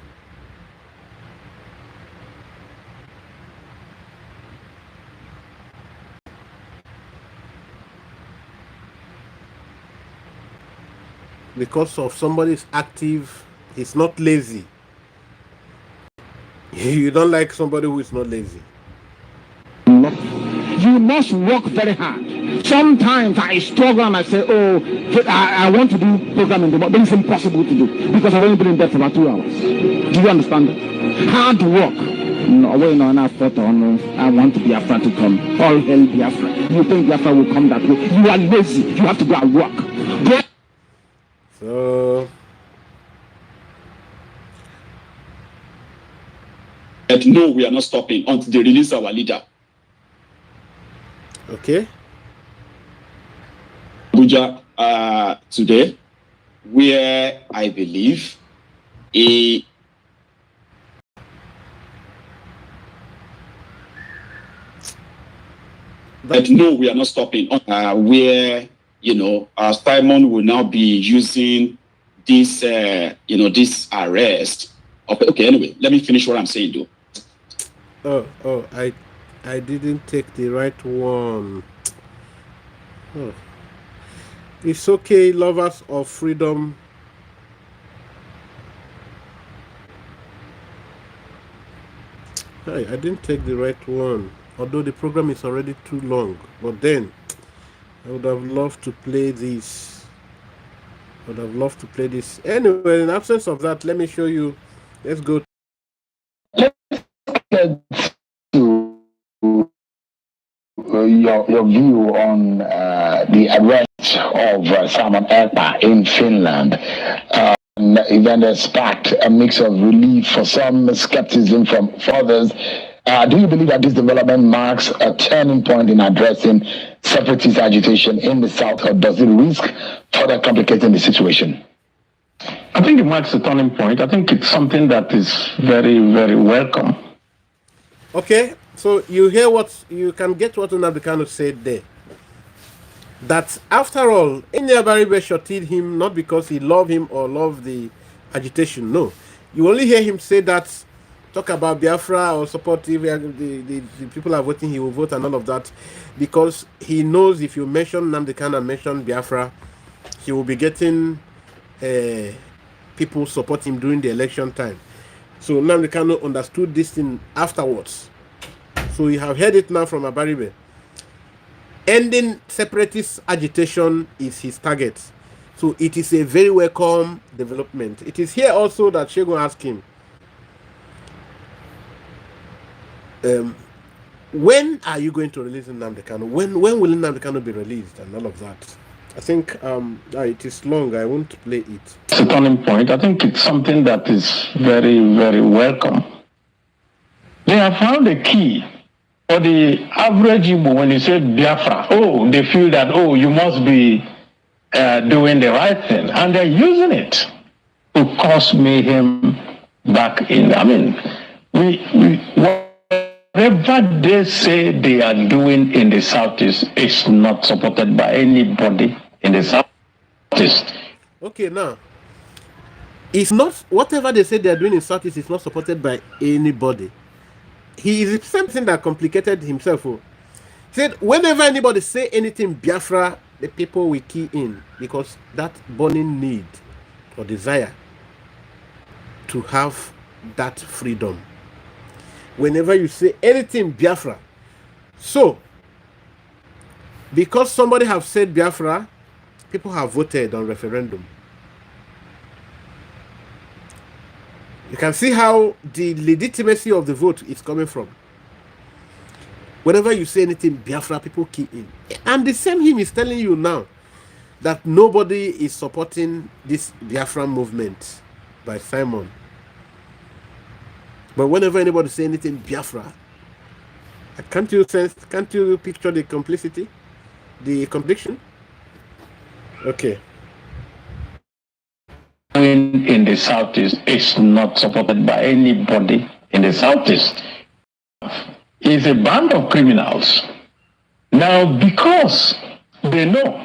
because of somebody's active, he's not lazy. You don't like somebody who is not lazy. You must work very hard. Sometimes I struggle and I say, oh, I want to do programming, but it's impossible to do because I've only been in bed for about 2 hours. Do you understand it? Hard work. No, I want to Biafra to come. All hell Biafra. You think Biafra will come that way? You are lazy. You have to go and work. Go. So, But no, we are not stopping until they release our leader. okay. Abuja today, where I believe but no, we are not stopping. Where Simon will now be using this, this arrest. Okay, anyway, let me finish what I'm saying, though. I didn't take the right one. Oh. It's okay, lovers of freedom. Hey, I didn't take the right one. Although the program is already too long. But then, I would have loved to play this. Anyway, in absence of that, let me show you. Let's go to your view on the arrest of Simon Ekpa in Finland. An event that sparked a mix of relief for some, skepticism from others. Do you believe that this development marks a turning point in addressing separatist agitation in the South, or does it risk further complicating the situation? I think it marks a turning point. I think it's something that is very, very welcome. Okay, so you can get what Nnamdi Kanu said there. That after all, Baribe shorted him not because he loved him or loved the agitation. No, you only hear him say that, talk about Biafra or support the people are voting, he will vote and all of that, because he knows if you mention Nnamdi Kanu and mention Biafra, he will be getting people support him during the election time. So Nnamdi Kanu understood this thing afterwards. So you have heard it now from Abaribe. Ending separatist agitation is his target. So it is a very welcome development. It is here also that Segun asked him, when are you going to release Nnamdi Kanu? When will Nnamdi Kanu be released and all of that? I think it is long. I won't play it. It's a turning point. I think it's something that is very, very welcome. They have found a key. For the average Igbo, when you say Biafra, they feel that, you must be doing the right thing. And they're using it to cause mayhem back in. I mean, what Whatever they say they are doing in the Southeast is not supported by anybody in the Southeast. Okay, now, it's not, whatever they say they are doing in Southeast is not supported by anybody. He is the same thing that complicated himself. He said, whenever anybody say anything Biafra, the people will key in, because that burning need or desire to have that freedom. Whenever you say anything Biafra, so because somebody have said Biafra, people have voted on referendum. You can see how the legitimacy of the vote is coming from. Whenever you say anything Biafra, people key in. And the same him is telling you now that nobody is supporting this Biafra movement by Simon. But whenever anybody say anything Biafra, can't you picture the complicity, the contradiction? Okay. In the Southeast is not supported by anybody in the Southeast. It's a band of criminals. Now, because they know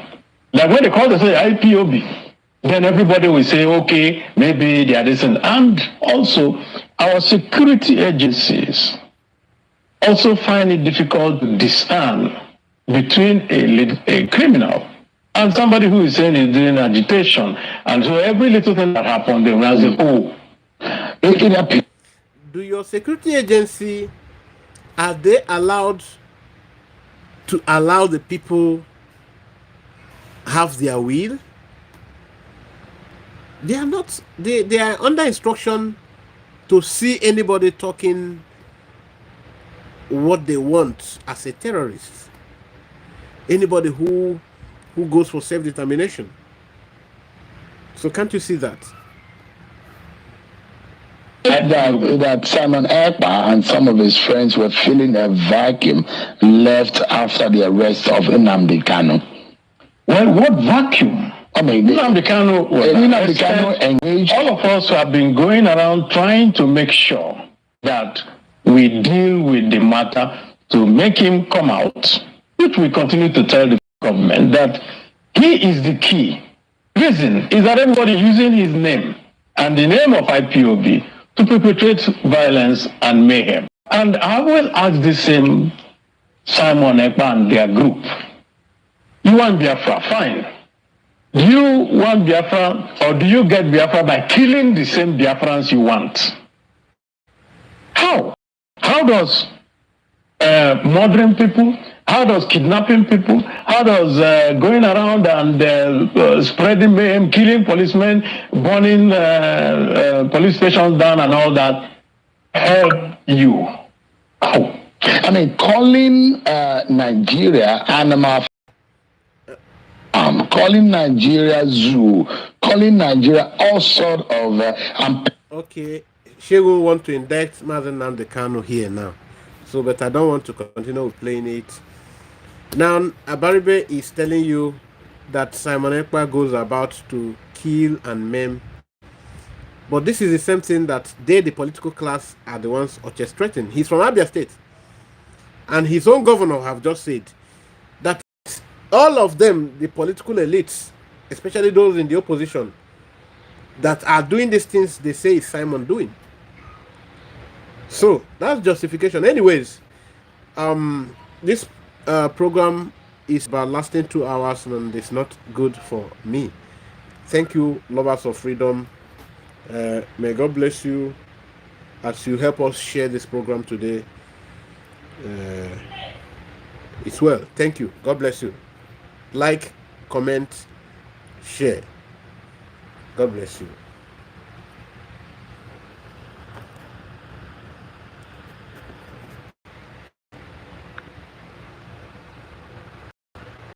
that when they call they say IPOB, then everybody will say, okay, maybe they are this. And also, our security agencies also find it difficult to discern between a criminal and somebody who is saying he's doing agitation. And so every little thing that happens, they will say, oh. Do your security agency, are they allowed to allow the people have their will? They are not, they are under instruction to see anybody talking what they want as a terrorist. Anybody who goes for self-determination. So can't you see that? That Simon Ekpa and some of his friends were feeling a vacuum left after the arrest of Nnamdi Kanu. Well, what vacuum? I mean, Nnamdi Kanu engaged. All of us have been going around trying to make sure that we deal with the matter to make him come out, which we continue to tell the government that he is the key. Reason is that everybody using his name and the name of IPOB to perpetrate violence and mayhem. And I will ask the same Simon Ekpa and their group. You want Biafra? Fine. Do you want Biafra, or do you get Biafra by killing the same Biafrans you want? How? How does murdering people, how does kidnapping people, how does going around and spreading mayhem, killing policemen, burning police stations down and all that help you? How? I mean, calling Nigeria animal calling Nigeria zoo, calling Nigeria all sort of... Okay, she will want to indict Mazen Nnamdi Kanu here now. So, but I don't want to continue with playing it. Now, Abaribe is telling you that Simon Ekpa goes about to kill and maim. But this is the same thing that they, the political class, are the ones orchestrating. He's from Abia State. And his own governor have just said that all of them, the political elites, especially those in the opposition, that are doing these things they say is Simon doing. So that's justification. Anyways, this program is about lasting 2 hours and it's not good for me. Thank you, lovers of freedom. May God bless you as you help us share this program today. It's well. Thank you. God bless you. Like, comment, share. God bless you.